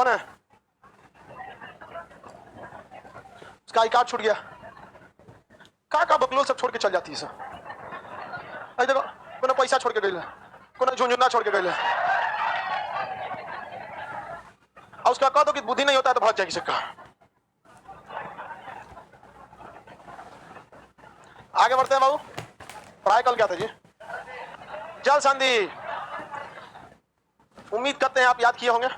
कौन है? उसका आई कार्ड छूट गया। का बकलोल सब छोड़ के चल जाती है सर। अरे देखो, कोनो पैसा छोड़ के गई है, कोनो झुंझुना छोड़ के गई है। और उसका कह दो कि बुद्धि नहीं होता है तो भाग जाएगी सिक्का। आगे बढ़ते हैं बाबू। पढ़ाई कल क्या था जी? जल संधि। उम्मीद करते हैं आप याद किए होंगे।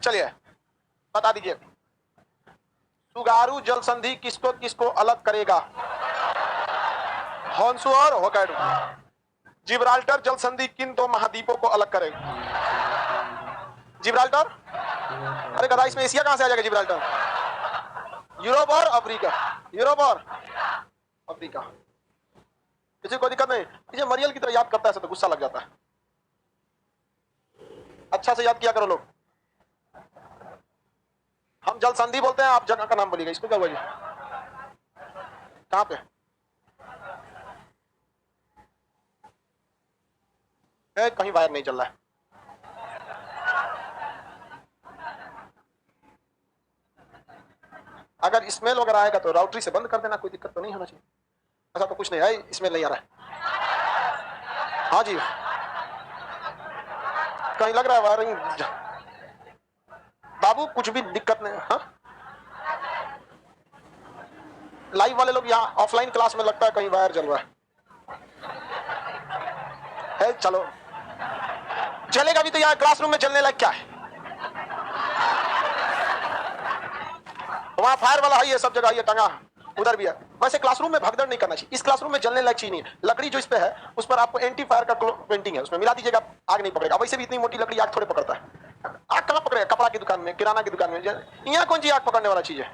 चलिए बता दीजिए, सुगारू जल संधि किसको किसको अलग करेगा? हॉन्शू और होकाइडो। जिब्राल्टर जल संधि किन दो महाद्वीपों को अलग करेगा? जिब्राल्टर? अरे गधा, इसमें एशिया कहां से आ जाएगा जिब्राल्टर? यूरोप और अफ्रीका। यूरोप और अफ्रीका। किसी कोई दिक्कत नहीं। इसे मरियल की तरह याद करता है तो गुस्सा लग जाता है। अच्छा से याद किया करो लोग। हम जल संधि बोलते हैं, आप जगह का नाम बोलिएगा। इसको क्या हुआ जी? कहां पे? कहीं वायर नहीं चल रहा है। अगर स्मेल वगैरह आएगा तो राउटरी से बंद कर देना, कोई दिक्कत तो नहीं होना चाहिए। ऐसा तो कुछ नहीं है, स्मेल नहीं आ रहा है। हाँ जी, कहीं लग रहा है वायरिंग। बाबू कुछ भी दिक्कत नहीं। हाँ, लाइव वाले लोग यहाँ ऑफलाइन क्लास में लगता है कहीं वायर जल रहा है। चलो जलेगा भी तो यहाँ क्लासरूम में जलने लायक क्या है? वहां फायर वाला है, ये सब जगह ये टंगा, उधर भी है। वैसे क्लासरूम में भगदड़ नहीं करना चाहिए। इस क्लासरूम में जलने लायक चीज नहीं है। लकड़ी जो इस पे है उस पर आपको एंटी फायर का पेंटिंग है, उसमें मिला दीजिएगा, आग नहीं पकड़ेगा। वैसे भी इतनी मोटी लकड़ी आग थोड़े पकड़ता है। आग कहाँ पकड़ेगा? कपड़ा की दुकान में, किराना की दुकान में। यहाँ कौन चीज आग पकड़ने वाला चीज है?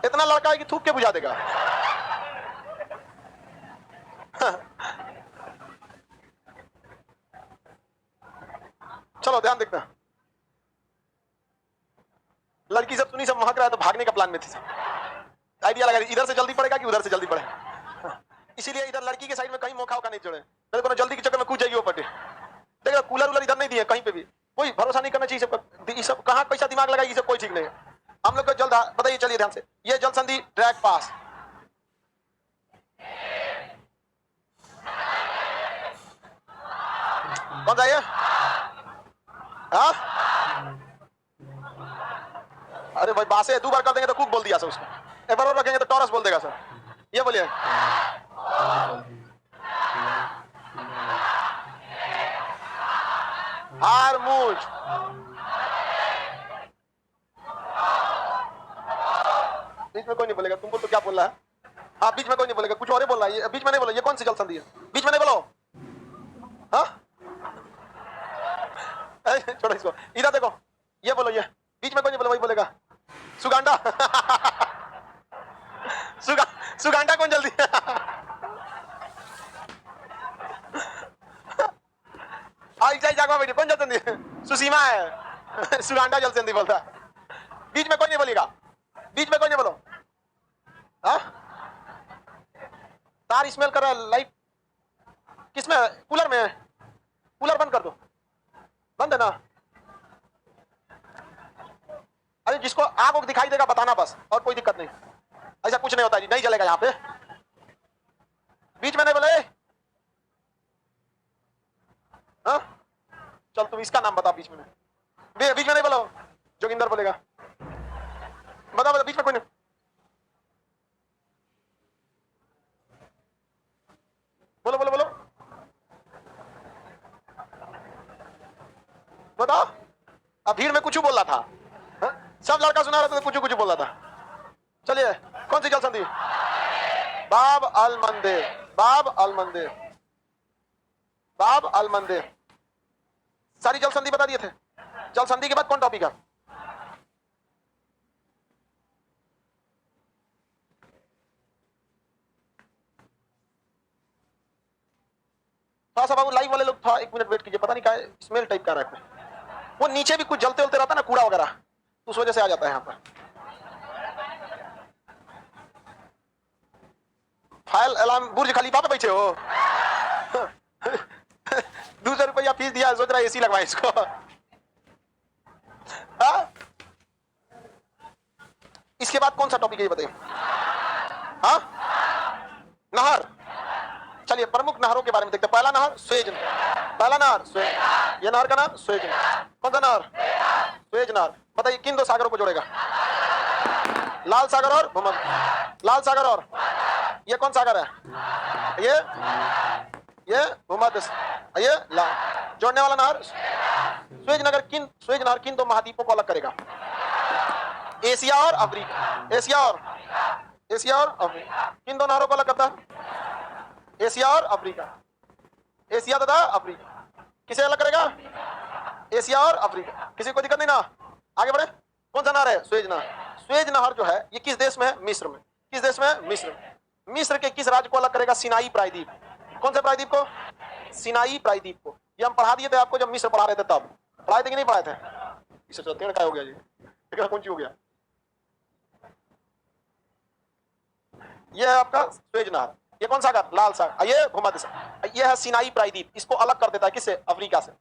इतना लड़का है कि थूक के बुझा देगा। चलो ध्यान देखना। लड़की सब सुनी, सब महक रहा है तो भागने का प्लान में थी। आइडिया लगा इधर से जल्दी पड़ेगा कि उधर से जल्दी पड़ेगा, इसीलिए इधर लड़की के साइड में कहीं मौका नहीं जोड़े, नहीं जल्दी के चक्कर में कूद जाएगी वो पटे। देखो कूलर उलर इधर नहीं दिए कहीं पे भी, कोई भरोसा नहीं करना चाहिए। सब कहाँ कैसा दिमाग लगाएगी, सब कोई ठीक नहीं है। हम लोग को जल्द बताइए, चलिए ध्यान से। ये जल संधि ट्रैक पास, कौन सा ये? हाँ, अरे भाई बासे 2 बार कर देंगे तो कुक बोल दिया सर उसको, एक बार और रखेंगे तो टॉरस बोल देगा सर। ये बोलिए। हारमूज। बीच में कोई नहीं बोलेगा, तुम बोल तो क्या बोल रहा है? हाँ, बीच में कोई नहीं बोलेगा, कुछ और ही बोल रहा है। ये बीच में नहीं बोला। ये कौन सी जल संधि है? बीच में नहीं बोलो। हाँ, छोड़ो इसको, इधर देखो। ये बोलो, ये बीच में कोई नहीं बोला, वही बोलेगा। सुगांडा। सुगांडा कौन जल्दी? जागवा बेटी कौन जल संधि? सुसीमा है। सुगांडा जल संधि बोलता है। बीच में कोई नहीं बोलेगा, बीच में कोई नहीं बोलो। हाँ, तार स्मेल कर रहा है। लाइट किसमें? कूलर में। कूलर बंद कर दो, बंद है ना? अरे जिसको आग दिखाई देगा बताना बस, और कोई दिक्कत नहीं। ऐसा कुछ नहीं होता जी, नहीं जलेगा यहाँ पे। बीच में नहीं बोले। हाँ, चल तुम इसका नाम बता। बीच में बीच में नहीं बोलो, जोगिंदर बोलेगा। बता बीच में कोई नहीं। बोलो बोलो बोलो, बताओ। अब भीड़ में कुछ बोल रहा था। हा? सब लड़का सुना रहा था तो कुछ कुछ बोल रहा था। चलिए, कौन सी जल संधि? बाब अल मंदे। बाब अल मंदे, बाब अल मंदे। सारी जल संधि बता दिए थे। जल संधि के बाद कौन टॉपिक है? थोड़ा सा बाबू लाइव वाले लोग थोड़ा 1 मिनट वेट कीजिए। पता नहीं क्या स्मेल टाइप का रहा है, वो नीचे भी कुछ जलते उलते रहता है ना, कूड़ा वगैरह, उस वजह से आ जाता है यहाँ पर। फायर अलार्म बुर्ज खलीफा पे बैठे हो? 200 रुपया फीस दिया, सोच रहा है एसी लगवाए इसको। हाँ? इसके बाद कौन सा टॉपिक है ये बताइए? हाँ, नहर। चलिए प्रमुख नहरों के बारे में देखते हैं। पहला नहर स्वेज, पहला नहर स्वेज, ये नहर का नाम स्वेज। कौन सा नहर? स्वेज नहर। बताइए किन दो सागरों को जोड़ेगा? लाल सागर और भूमध्य। लाल सागर और ये कौन सागर है? ये भूमध्य, ये लाल। जोड़ने वाला नहर स्वेज नहर किन दो महाद्वीपों को अलग करेगा? एशिया और अफ्रीका। एशिया और अफ्रीका। किन दो नहरों को अलग करता है? एशिया और अफ्रीका। एशिया तथा अफ्रीका किसे अलग करेगा? एशिया और अफ्रीका। किसी को दिक्कत नहीं ना? आगे बढ़े। कौन सा नहर है? स्वेज नहर। स्वेज नहर जो है ये किस देश में है? मिस्र में। किस देश में? मिस्र में। मिस्र के किस राज्य को अलग करेगा? सिनाई प्रायद्वीप। कौन से प्रायद्वीप को? सिनाई प्रायद्वीप को। ये हम पढ़ा दिए थे आपको जब मिस्र पढ़ा रहे थे, तब पढ़ाए थे कि नहीं पढ़ाए थे? इसे टेढ़ का हो गया ये, कौन सी हो गया? ये है आपका स्वेज नहर। ये कौन सागर? लाल सागर। ये भूमध्य सागर। ये है सिनाई प्रायद्वीप, इसको अलग कर देता है किससे? अफ्रीका से।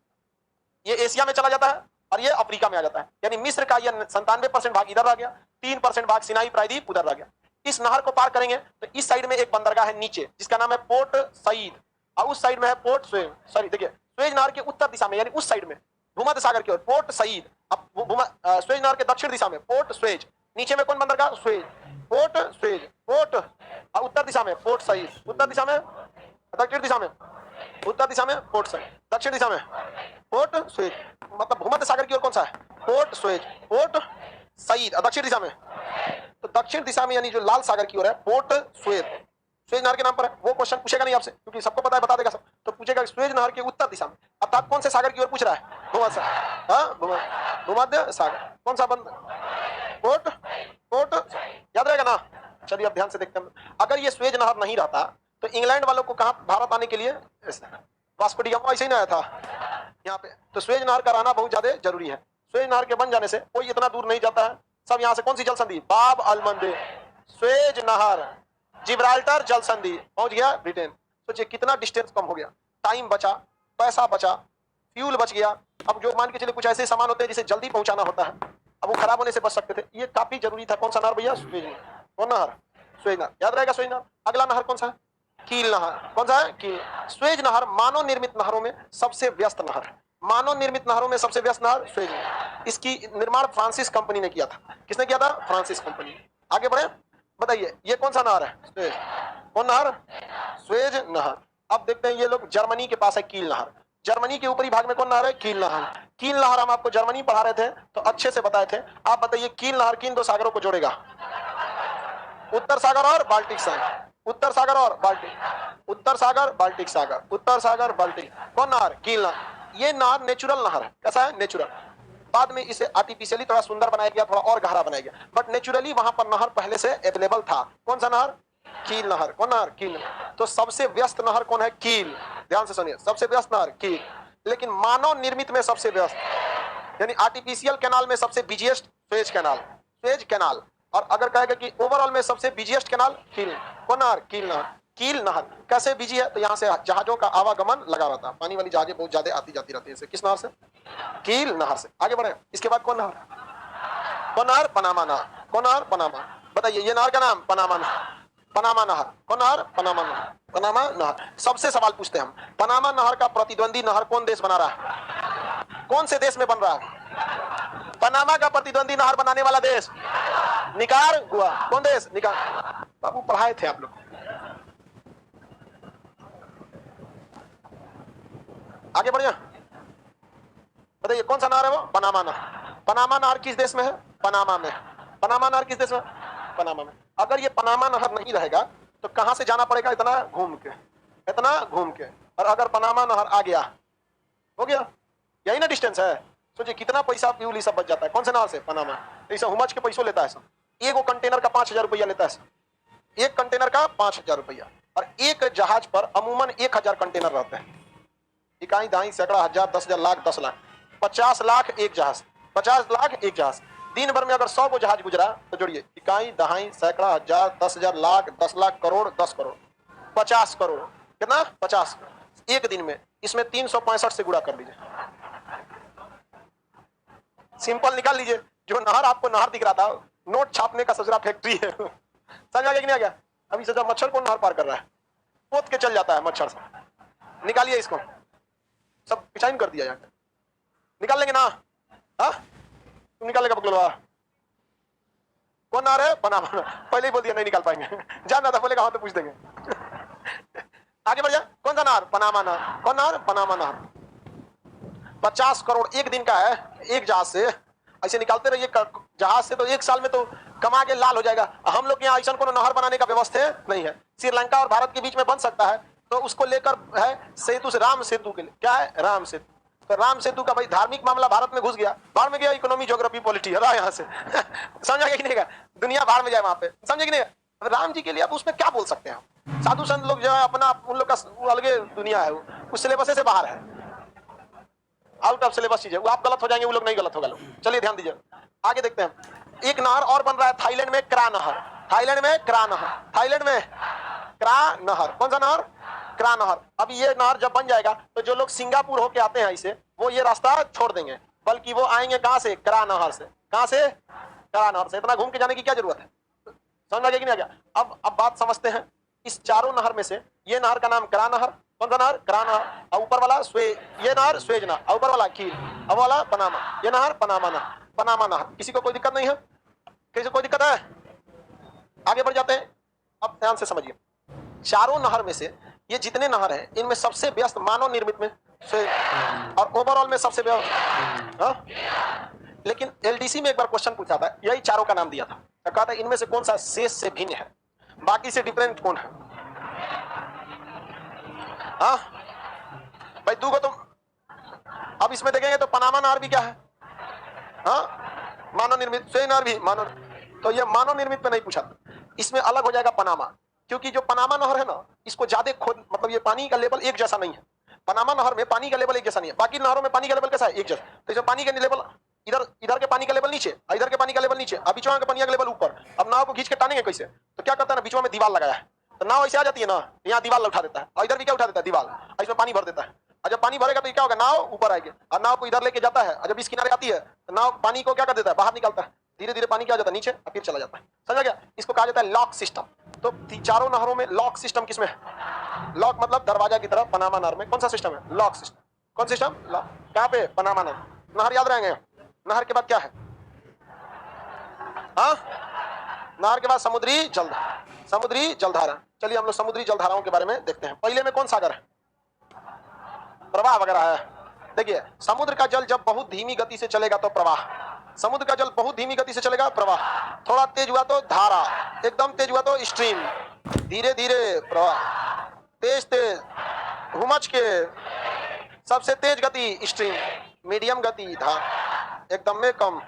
ये एशिया में चला जाता है और ये अफ्रीका में आ जाता है। यानी मिस्र का ये 97% भाग इधर रह गया, 3% भाग सिनाई प्रायद्वीप उधर रह गया। इस नहर को पार करेंगे तो इस साइड में एक बंदरगाह है नीचे, जिसका नाम है पोर्ट सईद, और उस साइड में है पोर्ट स्वेज। सॉरी, देखिए स्वेज नहर के उत्तर दिशा में यानी उस साइड में भूमध्य सागर की ओर पोर्ट सईद। अब स्वेज नहर के दक्षिण दिशा में पोर्ट स्वेज। नीचे में कौन बंदरगाह? Suez, port Suez, port. और उत्तर दिशा में पोर्ट सईद। उत्तर दिशा में, दक्षिण दिशा में, उत्तर दिशा में पोर्ट सईद, दक्षिण दिशा में पोर्ट स्वेज। मतलब भूमध्य सागर की ओर कौन सा है? Port Suez, Port Said. और दक्षिण दिशा में, तो दक्षिण दिशा में यानी जो लाल सागर की ओर है पोर्ट स्वेज। स्वेज नहर के नाम पर है। वो क्वेश्चन पूछेगा नहीं आपसे, क्योंकि सबको पता है, बता देगा सब। तो पूछेगा स्वेज नहर के उत्तर दिशा में, अर्थात कौन से सागर की ओर पूछ रहा है? भूमध्य सागर। हाँ, भूमध्य सागर। कौन सा बंद? पोर्ट, पोर्ट याद रहेगा ना? चलिए अब ध्यान से देखते हैं। अगर ये स्वेज नहर नहीं रहता तो इंग्लैंड वालों को कहां भारत आने के लिए वास्को डी गामा ऐसे ही ना आया था यहाँ पे। तो स्वेज नहर का रहना बहुत ज्यादा जरूरी है। स्वेज नहर के बन जाने से कोई इतना दूर नहीं जाता है। सब यहाँ से कौन सी जल संधि? बाब अल मंदे, स्वेज नहर, जिब्राल्टर जल संधि, पहुंच गया ब्रिटेन। सोचिए कितना डिस्टेंस कम हो गया, टाइम बचा, पैसा बचा, फ्यूल बच गया। अब जो मान के चले कुछ ऐसे सामान होते हैं जिसे जल्दी पहुंचाना होता है, अब वो खराब होने से बच सकते थे। ये काफी जरूरी था। कौन सा नहर भैया? स्वेज नहर। कौन नहर? स्वेज नहर। याद रहेगा स्वेज नहर। अगला नहर कौन सा है? कील नहर। कौन सा है? कील। स्वेज नहर मानव निर्मित नहरों में सबसे व्यस्त नहर है। मानव निर्मित नहरों में सबसे व्यस्त नहर स्वेज नहर। इसकी निर्माण फ्रांसिस कंपनी ने किया था। किसने किया था? Francis company. आगे बढ़े, बताइए ये कौन सा नहर है? स्वेज। कौन नहर? स्वेज नहर। अब देखते हैं ये लोग, जर्मनी के पास है कील नहर। जर्मनी के ऊपरी भाग में कौन नहर है? कील नहर। कील नहर हम आपको जर्मनी पढ़ा रहे थे तो अच्छे से बताए थे। आप बताइए कील नहर किन दो सागरों को जोड़ेगा? उत्तर सागर और बाल्टिक सागर। उत्तर सागर और बाल्टिक, उत्तर सागर बाल्टिक सागर, उत्तर सागर बाल्टिक। कौन नहर? कील नहर। ये नहर नेचुरल नहर है। कैसा है? नेचुरल। बाद में इसे आर्टिफिशियली थोड़ा सुंदर बनाया गया, थोड़ा और गहरा बनाया गया, बट नेचुरली वहां पर नहर पहले से अवेलेबल था। कौन सा नहर? कील नहर। कौन नहर? कील नहर। तो सबसे व्यस्त नहर कौन है? कील। ध्यान से सुनिए, सबसे व्यस्त नहर कील। लेकिन मानव निर्मित में सबसे व्यस्त यानी आर्टिफिशियल कैनाल में सबसे busiest Suez canal, Suez canal. और अगर कहेगा कि ओवरऑल में सबसे बिजिएस्ट कैनाल कील। कौन नहर? कील नहर। कील नहर कैसे बिजी है? तो यहाँ से जहाजों का आवागमन लगा रहता है, पानी वाली जहाजें बहुत ज्यादा आती जाती रहती है। किस नहर से? कील नहर से। आगे बढ़े, इसके बाद कौन नहर? कौन नहर? पनामा नहर। कौन नहर? पनामा। बताइए ये नहर का नाम? पनामा नहर। पनामा नहर। कौन नहर? पनामा नहर। पनामा नहर। सबसे सवाल पूछते हैं हम, पनामा नहर का प्रतिद्वंदी नहर कौन देश बना रहा है? कौन से देश में बन रहा है? पनामा का प्रतिद्वंदी नहर बनाने वाला देश निकारागुआ। कौन देश? निकारागुआ। बाबू पढ़ाए थे आप लोग। आगे बढ़िए, बताइए कौन सा नहर है वो? पनामा नहर। पनामा नहर किस देश में है? पनामा में। पनामा नहर किस देश में? पनामा में। अगर ये पनामा नहर नहीं रहेगा तो कहां से जाना पड़ेगा? इतना घूम के, इतना घूम के। और अगर पनामा नहर आ गया, हो गया, यही ना डिस्टेंस है। सोचिए कितना पैसा फ्यूल सब बच जाता है। कौन से नहर से? पनामा। ऐसा हुमच के पैसों लेता है सब। एक कंटेनर का 5,000 रुपया लेता है, एक कंटेनर का 5,000 रुपया। और एक जहाज पर अमूमन 1,000 कंटेनर रहते हैं। इकाई दहाई सैकड़ा हजार 10,000 लाख 10 लाख 50 लाख एक जहाज, 50 लाख एक जहाज। दिन भर में अगर 100 को जहाज गुजरा तो जोड़िए, इकाई दहाई सैकड़ा हजार 10,000 लाख 10 लाख करोड़ 10 करोड़ 50 करोड़। कितना? 50 एक दिन में इसमें 365 से गुणा कर लीजिए, सिंपल निकाल लीजिए। जो नहर आपको नहर दिख रहा था, नोट छापने का ससुरा फैक्ट्री है। समझ आ गया कि नहीं आ गया? अभी सोचा मच्छर कौन नहर पार कर रहा है, पोत के चल जाता है मच्छर से। निकालिए इसको, सब पिछाइन कर दिया जाकर, निकाल लेंगे ना? हाँ, तुम निकालेगा बकलवा? कौन नहर है? पनामा। पहले ही बोल दिया नहीं निकाल पाएंगे। जानना था, बोलेगा हाँ तो पूछ देंगे। आगे बढ़ जा। कौन सा नहर? पनामा नहर। कौन नहर? पनामा नहर। 50 करोड़ एक दिन का है, एक जहाज से। ऐसे निकालते रहिए जहाज से, तो एक साल में तो कमा के लाल हो जाएगा। हम लोग यहाँ ऐसा कोनो नहर बनाने का व्यवस्था नहीं है। श्रीलंका और भारत के बीच में बन सकता है, तो उसको लेकर है सेतु से, राम सेतु के लिए। क्या है? राम सेतु। तो राम सेतु का भाई धार्मिक मामला भारत में घुस गया, बाहर में गया। इकोनॉमी, ज्योग्राफी, पॉलिटी है यहाँ से। समझा कि नहीं? दुनिया बाहर में जाए वहां पे, समझे कि नहीं? राम जी के लिए आप उसमें क्या बोल सकते हैं? साधु संत लोग जो है अपना, उन लोग का अलगे दुनिया है, उस सिलेबस से बाहर है, आउट ऑफ सिलेबस चीज है। वो आप गलत हो जाएंगे, वो लोग नहीं गलत होगा। लोग चलिए ध्यान दीजिए, आगे देखते हैं। एक नहर और बन रहा है थाईलैंड में, क्रा नहर। थाईलैंड में क्रा नहर, थाईलैंड में क्रा नहर। कौन सा नहर? क्रा नहर। अब ये नहर जब बन जाएगा तो जो लोग सिंगापुर होके आते हैं इसे, वो ये रास्ता छोड़ देंगे, बल्कि वो आएंगे कहां से? क्रा नहर से। कहां से? क्रा नहर से। इतना घूम के जाने की क्या जरूरत है? समझ आ गया कि नहीं आ गया? अब बात समझते हैं। इस चारों नहर में से ये नहर का नाम क्रा नहर। कौन सा नहर? क्रा नहर। और ऊपर वाला ये नहर स्वेज नहर, और ऊपर वाला खील, अब वाला पनामा। ये नहर पनामा नहर। पनामा नहर। किसी को कोई दिक्कत नहीं है? किसी को कोई दिक्कत है? आगे बढ़ जाते हैं। अब ध्यान से समझिए, चारों नहर में से ये जितने नहर हैं, इनमें सबसे व्यस्त मानव निर्मित में से, और ओवरऑल में सबसे व्यस्त। लेकिन एलडीसी में एक बार क्वेश्चन पूछा था, यही चारों का नाम दिया था, तो कहा था इनमें से कौन सा शेष से भिन्न है, बाकी से डिफरेंट कौन है? हाँ भाई, दो को तो अब इसमें देखेंगे तो पनामा नहर भी क्या है? हाँ, मानव निर्मित। स्वेज नहर भी मानव। तो ये मानव निर्मित पे नहीं पूछा, इसमें अलग हो जाएगा पनामा, क्योंकि जो पनामा नहर है ना, इसको ज्यादा खोद, मतलब ये पानी का लेवल एक जैसा नहीं है। पनामा नहर में पानी का लेवल एक जैसा नहीं है। बाकी नहरों में पानी का लेवल कैसा है? एक जैसा। तो इसमें पानी का लेवल इधर के पानी का लेवल नीचे, इधर के पानी का लेवल नीचे, अब बीचवा के पानी का लेवल ऊपर। अब नाव को खींच के टानेंगे कैसे? तो क्या करता है ना, बीचवा में दीवार लगाया है, तो नाव ऐसे आ जाती है ना, यहाँ दीवार उठा देता है, और इधर भी क्या उठा देता है? दीवार। इसमें पानी भर देता है, और जब पानी भरेगा तो क्या होगा? नाव ऊपर आएगी, और नाव को इधर लेके जाता है, और जब इस किनारे आती है तो नाव पानी को क्या कर देता है? बाहर निकालता है। धीरे धीरे पानी क्या हो जाता है? नीचे, और फिर चला जाता है। समझ गया? इसको कहा जाता है लॉक सिस्टम। तो चारों नहरों में लॉक सिस्टम किसमें है? लॉक मतलब दरवाजा की तरह। पनामा नहर में कौन सा सिस्टम है? Lock system. कौन सिस्टम? लॉक। कहां पे? पनामा नहर। नहर याद रहेंगे। नहर के बाद क्या है? हाँ, नहर के बाद समुद्री जलधारा। समुद्री जलधारा। चलिए हम लोग समुद्री जलधाराओं के बारे में देखते हैं। पहले में कौन सागर है? प्रवाह वगैरह है। देखिए, समुद्र का जल जब बहुत धीमी गति से चलेगा तो प्रवाह। समुद्र का जल बहुत धीमी गति से चलेगा, प्रवाह। थोड़ा तेज हुआ तो धारा, एकदम तेज हुआ तो स्ट्रीम, धीरे धीरे प्रवाह, तेज तेज, घुमच के, सबसे तेज गति स्ट्रीम, मीडियम गति धारा, एकदम में कम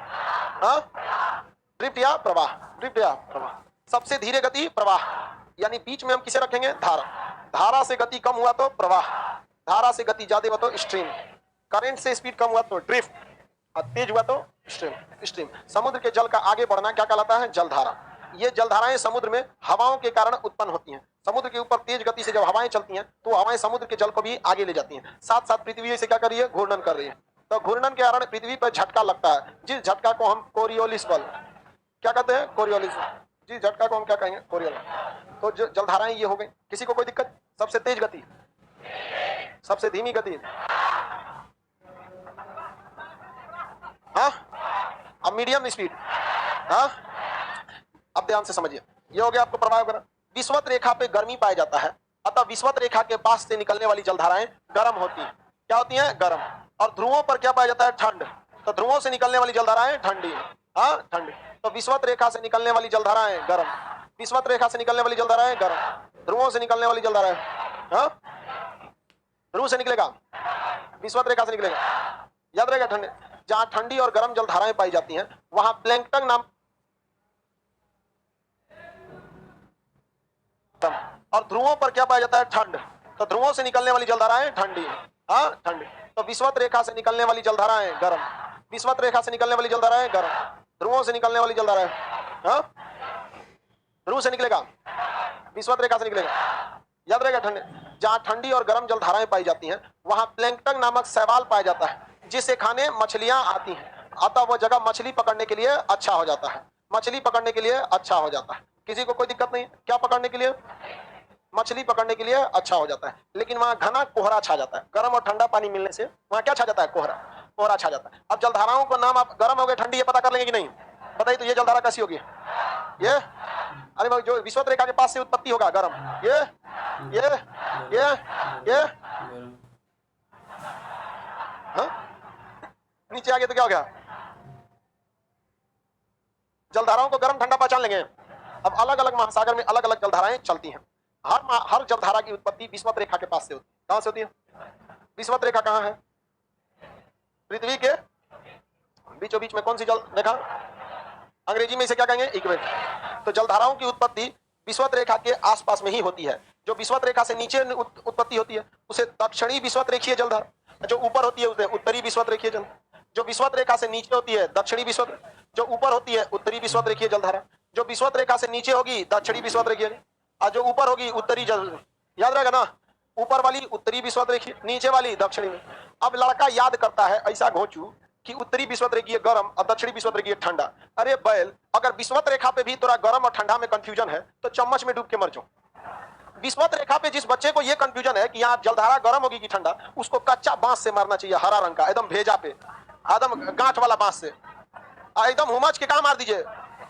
ड्रिफ्ट या प्रवाह। ड्रिफ्ट या प्रवाह। सबसे धीरे गति प्रवाह, यानी बीच में हम किसे रखेंगे? धारा। धारा से गति कम हुआ तो प्रवाह, धारा से गति ज्यादा हुआ तो स्ट्रीम, करंट से स्पीड कम हुआ तो ड्रिफ्ट, और तेज हुआ तो स्ट्रीम। स्ट्रीम। समुद्र के जल का आगे बढ़ना क्या कहलाता है? जलधारा। ये जलधाराएं समुद्र में हवाओं के कारण उत्पन्न होती हैं। समुद्र के ऊपर तेज गति से जब हवाएं चलती हैं तो हवाएं समुद्र के जल को भी आगे ले जाती हैं। साथ साथ पृथ्वी से क्या कर रही है? घूर्णन कर रही है। तो घूर्णन के कारण पृथ्वी पर झटका लगता है, जिस झटका को हम कोरियोलिस बल क्या कहते हैं? कोरियोलिस। जिस झटका को हम क्या कहेंगे? कोरियोलिस। तो जलधाराएं ये हो गई। किसी को कोई दिक्कत? सबसे तेज गति, सबसे धीमी गति, हाँ, अब मीडियम स्पीड, हाँ। अब ध्यान से समझिए, ये हो गया आपको प्रवाह वगैरह। विषुवत रेखा पे गर्मी पाया जाता है, अतः विषुवत रेखा के पास से निकलने वाली जलधाराएं गर्म होती हैं। क्या होती हैं? गर्म। और ध्रुवों पर क्या पाया जाता है? ठंड। तो ध्रुवों से निकलने वाली जलधाराएं ठंडी, हाँ, ठंडी। तो विषुवत रेखा से निकलने वाली जलधाराएं गर्म, विषुवत रेखा से निकलने वाली जलधाराएं गर्म, ध्रुवों से निकलने वाली जलधाराएं, हाँ, ध्रुव से निकलेगा, विषुवत रेखा से निकलेगा, याद रहेगा ठंडे। जहां ठंडी और गर्म जलधाराएं पाई जाती हैं वहां प्लैंकटन नाम, और ध्रुवों पर क्या पाया जाता है? ठंड। तो ध्रुवों से निकलने वाली जलधाराएं ठंडी, हाँ, ठंडी। तो विषुवत रेखा से निकलने वाली जलधाराएं गर्म, विषुवत रेखा से निकलने वाली जलधाराएं गर्म, ध्रुवों से निकलने वाली जलधाराएं, हाँ, ध्रुव से निकलेगा, विषुवत रेखा से निकलेगा, याद रहेगा ठंडे, जहां ठंडी और गर्म जलधाराएं पाई जाती हैं वहां प्लैंकटन नामक शैवाल पाया जाता है जिसे खाने मछलियां आती हैं। अतः वह जगह मछली पकड़ने के लिए अच्छा हो जाता है, मछली पकड़ने के लिए अच्छा हो जाता है। किसी को कोई दिक्कत नहीं, क्या पकड़ने के लिए? मछली पकड़ने के लिए अच्छा हो जाता है। लेकिन वहां घना कोहरा छा जाता है, गर्म और ठंडा पानी मिलने से वहां क्या छा जाता है? कोहरा, कोहरा छा जाता है। अब जलधाराओं को नाम आप गर्म हो गए ठंडी ये पता कर लेंगे कि नहीं? बताइए तो ये जलधारा कैसी होगी? ये अरे भाई जो विषुवत रेखा के पास से उत्पत्ति होगा गर्म, ये ये हाँ? नीचे आ गया तो क्या हो गया? जलधाराओं को गर्म ठंडा पहचान लेंगे। अब अलग अलग महासागर में अलग अलग जलधाराएं चलती हैं। हर जलधारा की उत्पत्ति विषुवत रेखा के पास से होती है। कहां से होती है? विषुवत रेखा कहां है? पृथ्वी के बीचों बीच में कौन सी जल रेखा? अंग्रेजी में इसे क्या कहेंगे? इक्वेटर। तो जलधाराओं की उत्पत्ति विषुवत रेखा के आसपास में ही होती है। जो विषुवत रेखा से नीचे उत्पत्ति होती है उसे दक्षिणी विषुवत रेखीय जलधारा, जो ऊपर होती है उसे उत्तरी विषुवत रेखीय जलधारा। जो विषुवत रेखा से नीचे होती है दक्षिणी विषुवत, जो ऊपर होती है उत्तरी विषुवत रेखीय जलधारा। जो विषुवत रेखा से नीचे होगी दक्षिणी विषुवत रेखीय और जो ऊपर होगी उत्तरी जल, याद रहेगा ना? ऊपर वाली उत्तरी विषुवत रेखीय, नीचे वाली दक्षिणी। अब लड़का याद करता है ऐसा घोंचू कि उत्तरी विषुवत रेखीय गर्म और दक्षिणी विषुवत रेखीय ठंडा। अरे बैल, अगर विषुवत रेखा पे भी थोड़ा गर्म और ठंडा में कंफ्यूजन है तो चम्मच में डूब के मर जाओ। विषुवत रेखा पे जिस बच्चे को ये कंफ्यूजन है कि यहाँ जलधारा गर्म होगी कि ठंडा, उसको कच्चा बांस से मारना चाहिए, हरा रंग का एकदम भेजा पे, एकदम गांठ वाला बांस से एकदम हुमच के कहा मार दीजिए,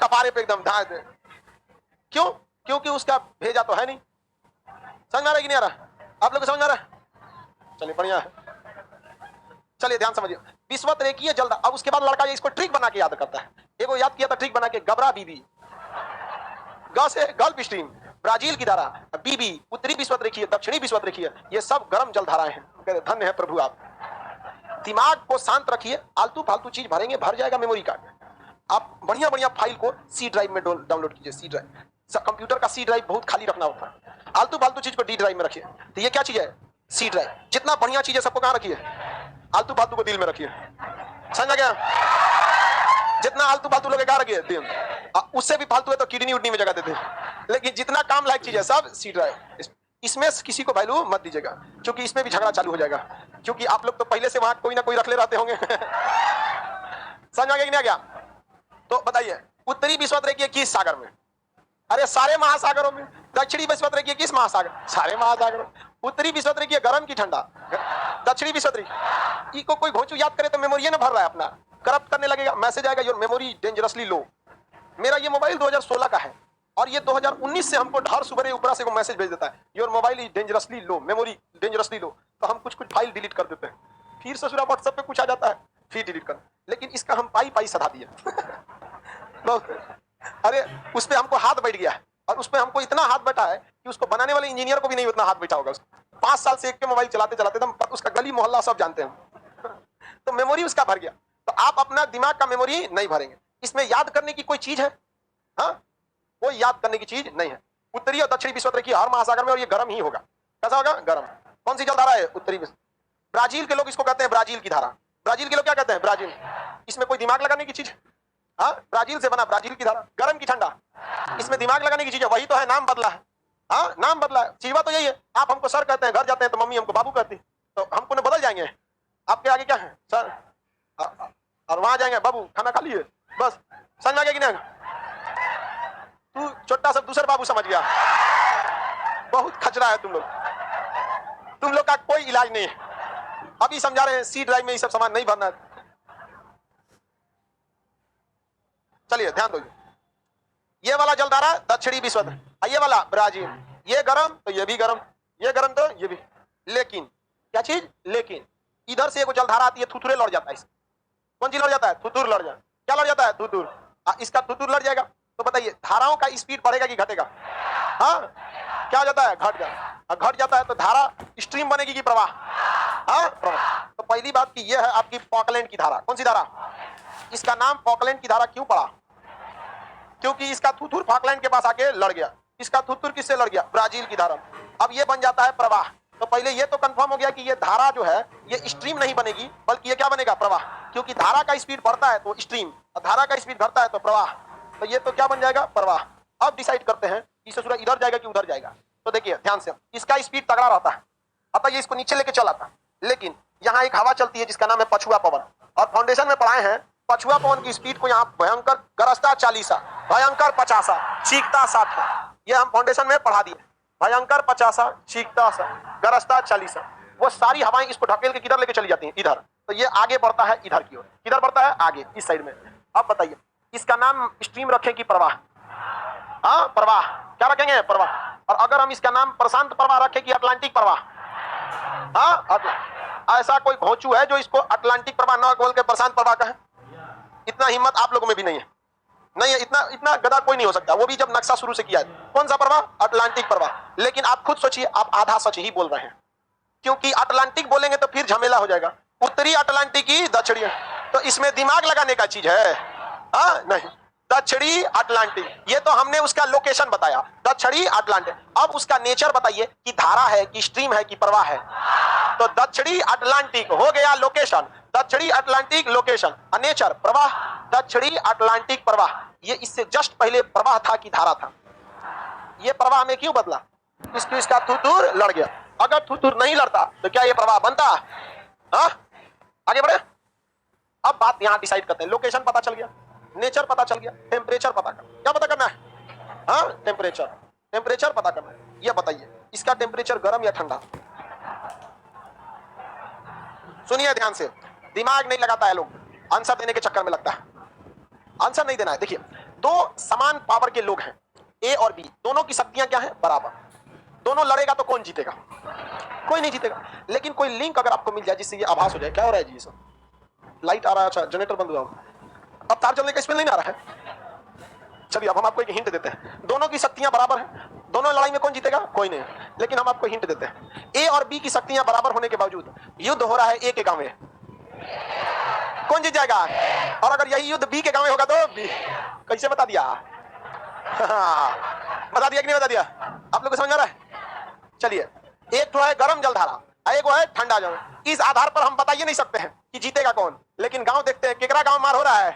कपारे पे एकदम ढा दे। क्यों? क्योंकि उसका भेजा तो है नहीं। समझ में आ रहा है कि नहीं आ रहा? आप लोग को समझ में आ रहा है? चलिए बढ़िया है। चलिए ध्यान समझिए, विषुवत रेखीय जलधारा। अब उसके बाद लड़का इसको ट्रिक बना के याद करता है। एगो याद किया था ट्रिक बना के, गबरा बीबी, ग से गल्फ स्ट्रीम, ब्राजील की धारा, बीबी उत्तरी विषुवत रेखीय, दक्षिणी विषुवत रेखीय, ये सब गर्म जलधाराएं हैं। धन्य है प्रभु आप। दिमाग को शांत रखिए, आलतू फालतू चीज भरेंगे भर जाएगा मेमोरी कार्ड। आप बढ़िया बढ़िया फाइल को सी ड्राइव में डाउनलोड कीजिए। सी ड्राइव, कंप्यूटर का सी ड्राइव बहुत खाली रखना होता है। आलतू फालतू चीज को डी ड्राइव में रखिए। तो ये क्या चीज है? C drive. जितना बढ़िया चीज है सबको कहां रखिए? आलतू फालतू को दिल में रखिए। समझ गया? जितना आलतू फालतू लोग कहां रखिए? दिल। उससे भी फालतू है तो किडनी उडनी में जगह देते हैं। लेकिन जितना काम लायक चीज है सब सी ड्राइव। इसमें किसी को वैल्यू मत दीजिएगा क्योंकि इसमें भी झगड़ा चालू हो जाएगा, क्योंकि आप लोग तो पहले से वहां कोई ना कोई रख ले रहते होंगे। समझ आ गया कि नहीं आ गया? तो बताइए, उत्तरी विषुवत रेखीय किस सागर में? अरे सारे महासागरों में। दक्षिणी विषुवत रेखीय किस महासागर? सारे महासागरों। उत्तरी विषुवत रेखीय गर्म की ठंडा? दक्षिणी विषुवत रेखीय। को कोई घोंचू याद करे तो मेमोरी न भर रहा है अपना, करप्ट करने लगेगा। मैसेज आएगा योर मेमोरी डेंजरसली लो। मेरा ये मोबाइल 2016 का है और ये 2019 से हमको हर सुबह ऊपर से मैसेज भेज देता है your mobile is dangerously low, memory dangerously low. तो हम कुछ फाइल डिलीट कर देते हैं, फिर ससुरा व्हाट्सएप पे कुछ आ जाता है फिर डिलीट कर। लेकिन इसका हम पाई सधा दिए। अरे उस पर हमको हाथ बैठ गया है और उस पर हमको इतना हाथ बैठा है कि उसको बनाने वाले इंजीनियर को भी नहीं उतना हाथ बैठा होगा। 5 साल से एक के मोबाइल चलाते चलाते तो उसका गली मोहल्ला सब जानते हैं। तो मेमोरी उसका भर गया। तो आप अपना दिमाग का मेमोरी नहीं भरेंगे। इसमें याद करने की कोई चीज है? हाँ, कोई याद करने की चीज नहीं है। उत्तरी और दक्षिणी विषुवत रेखीय हर महासागर में, और ये गर्म ही होगा। कैसा होगा? गर्म। कौन सी जलधारा है? उत्तरी। ब्राजील के लोग इसको कहते हैं ब्राजील की धारा। ब्राजील के लोग क्या कहते हैं? ब्राजील। इसमें कोई दिमाग लगाने की चीज है? हाँ, ब्राजील से बना ब्राजील की धारा, गर्म की ठंडा। इसमें दिमाग लगाने की चीज है? वही तो है, नाम बदला है। हाँ, नाम बदला है, चीज तो यही है। आप हमको सर कहते हैं, घर जाते हैं तो मम्मी हमको बाबू कहती, तो हमको बदल जाएंगे। आपके आगे क्या है? सर। और वहां जाएंगे बाबू खाना खा लिए, बस। समझ आ गया कि नहीं? तू छोटा सा दूसरा बाबू समझ गया। बहुत खचरा है तुम लोग का कोई इलाज नहीं है। अभी समझा रहे हैं सी ड्राइव में ये सब सामान नहीं भरना। चलिए ध्यान दो, ये वाला जलधारा दक्षिणी विषुवत, ये वाला ब्राजील। ये गर्म तो ये भी गर्म, ये गर्म तो ये भी। लेकिन क्या चीज? लेकिन इधर से एक जलधारा आती है, थुथुरे लड़ जाता है। कौन चीज लड़ जाता है? थुथुर लड़ जाए। क्या लड़ जाता है? थुथुर। इसका थुथुर लड़ जाएगा तो बताइए धाराओं का स्पीड बढ़ेगा कि घटेगा? हाँ, क्या हो जाता है? घट जाए। घट जाता है तो धारा स्ट्रीम बनेगी कि प्रवाह? हाँ, प्रवाह। तो पहली बात की यह है आपकी फॉकलैंड की धारा। कौन सी धारा? इसका नाम फॉकलैंड की धारा क्यों पड़ा? क्योंकि इसका थुथुर फॉकलैंड के पास आके लड़ गया। इसका थुथुर किससे लड़ गया? ब्राजील की धारा। अब ये बन जाता है प्रवाह। तो पहले ये तो कंफर्म हो गया कि ये धारा जो है ये स्ट्रीम नहीं बनेगी, बल्कि ये क्या बनेगा? प्रवाह। क्योंकि धारा का स्पीड बढ़ता है तो स्ट्रीम, और धारा का स्पीड घटता है तो प्रवाह। तो ये तो क्या बन जाएगा? प्रवाह। अब डिसाइड करते हैं कि ससुरा इधर जाएगा कि उधर जाएगा। तो देखिए ध्यान से, इसका स्पीड तगड़ा रहता है, अतः ये इसको नीचे लेके चल आता है। लेकिन यहाँ एक हवा चलती है जिसका नाम है पछुआ पवन, और फाउंडेशन में पढ़ाए हैं पछुआ पवन की स्पीड को यहाँ भयंकर गरजता 40, भयंकर 50, चीखता 60। ये हम फाउंडेशन में पढ़ा दिए, भयंकर 50, चीखता 60, गरजता 40। वो सारी हवाएं इसको ढकेल के किधर लेके चली जाती हैं, इधर। तो ये आगे बढ़ता है इधर की ओर, किधर बढ़ता है, आगे इस साइड में। अब बताइए इसका नाम स्ट्रीम रखें कि प्रवाह? हाँ प्रवाह, क्या रखेंगे, प्रवाह। और अगर हम इसका नाम प्रशांत प्रवाह रखें कि अटलांटिक प्रवाह? हाँ, ऐसा कोई घोंचू है जो इसको अटलांटिक प्रवाह ना बोल के प्रशांत प्रवाह कहे? इतना हिम्मत आप लोगों में भी नहीं है, नहीं है, इतना गधा कोई नहीं हो सकता, वो भी जब नक्शा शुरू से किया है। कौन सा प्रवाह? अटलांटिक प्रवाह। लेकिन आप खुद सोचिए, आप आधा सच ही बोल रहे हैं, क्योंकि अटलांटिक बोलेंगे तो फिर झमेला हो जाएगा। उत्तरी अटलांटिक की दक्षिणी, तो इसमें दिमाग लगाने का चीज है? हाँ नहीं, दक्षिणी अटलांटिक, ये तो हमने उसका लोकेशन बताया, दक्षिणी अटलांटिक। अब उसका नेचर बताइए कि धारा है कि स्ट्रीम है कि प्रवाह है? तो दक्षिणी अटलांटिक हो गया लोकेशन, दक्षिणी अटलांटिक लोकेशन, नेचर प्रवाह, दक्षिणी अटलांटिक प्रवाह। ये इससे जस्ट पहले प्रवाह था कि धारा था? ये प्रवाह में क्यों बदला? इसका थुथुर लड़ गया। अगर थुथुर नहीं लड़ता तो क्या ये प्रवाह बनता? हाँ, आगे बढ़े। अब बात यहां डिसाइड करते हैं, लोकेशन पता चल गया, नेचर पता चल गया, टेम्परेचर पता करना। क्या पता करना है? हाँ टेम्परेचर, टेम्परेचर पता करना है। ये बताइए इसका टेम्परेचर गर्म या ठंडा? सुनिए ध्यान से, दिमाग नहीं लगाता है लोग, आंसर देने के चक्कर में लगता है। आंसर नहीं देना है। देखिए दो समान पावर के लोग हैं, ए और बी, दोनों की शक्तियां क्या है? बराबर। दोनों लड़ेगा तो कौन जीतेगा? कोई नहीं जीतेगा। लेकिन कोई लिंक अगर आपको मिल जाए जिससे ये आभास हो जाए, क्या हो रहा है जी, सब लाइट आ रहा है, अच्छा जनरेटर बंद हुआ, अब तार चलने का स्पेल नहीं आ रहा है। चलिए अब हम आपको एक हिंट देते हैं, दोनों की शक्तियां बराबर हैं, दोनों लड़ाई में कौन जीतेगा? कोई नहीं। लेकिन हम आपको हिंट देते हैं, ए और बी की शक्तियां बराबर होने के बावजूद युद्ध हो रहा है ए के गांव में, कौन जीत जाएगा? और अगर यही युद्ध बी के गांव में होगा तो बी। कैसे बता दिया? बता दिया कि नहीं बता दिया? आप लोग को समझ आ रहा है? चलिए एक तो है गर्म जलधारा, एक वो है ठंडा जल। इस आधार पर हम बताइए नहीं सकते हैं कि जीतेगा कौन, लेकिन गांव देखते हैं। केकरा गांव मार हो रहा है?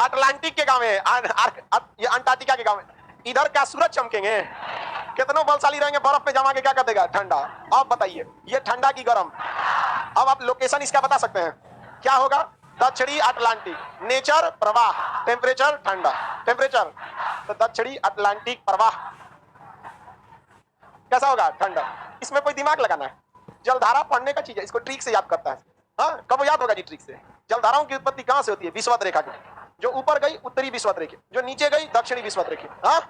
अटलांटिक के गांव में, ये अंटार्कटिका के गांव में। इधर क्या सूरज चमकेंगे, कितनों बलशाली रहेंगे, बर्फ पे जमा के क्या कर देगा? ठंडा। अब बताइए ये ठंडा की गर्म। अब आप लोकेशन इसका बता सकते हैं, क्या होगा? दक्षिणी अटलांटिक, नेचर प्रवाह, टेम्परेचर ठंडा, टेम्परेचर तो दक्षिणी अटलांटिक प्रवाह कैसा होगा? ठंडा। इसमें कोई दिमाग लगाना है, जलधारा पढ़ने का चीज है, इसको ट्रिक से याद करता है। हाँ कब याद होगा जी ट्रिक से? जलधाराओं की उत्पत्ति कहां से होती है? विषुवत रेखा की, जो ऊपर गई उत्तरी विषुवत रेखा, जो नीचे गई दक्षिणी विषुवत रेखा। हाँ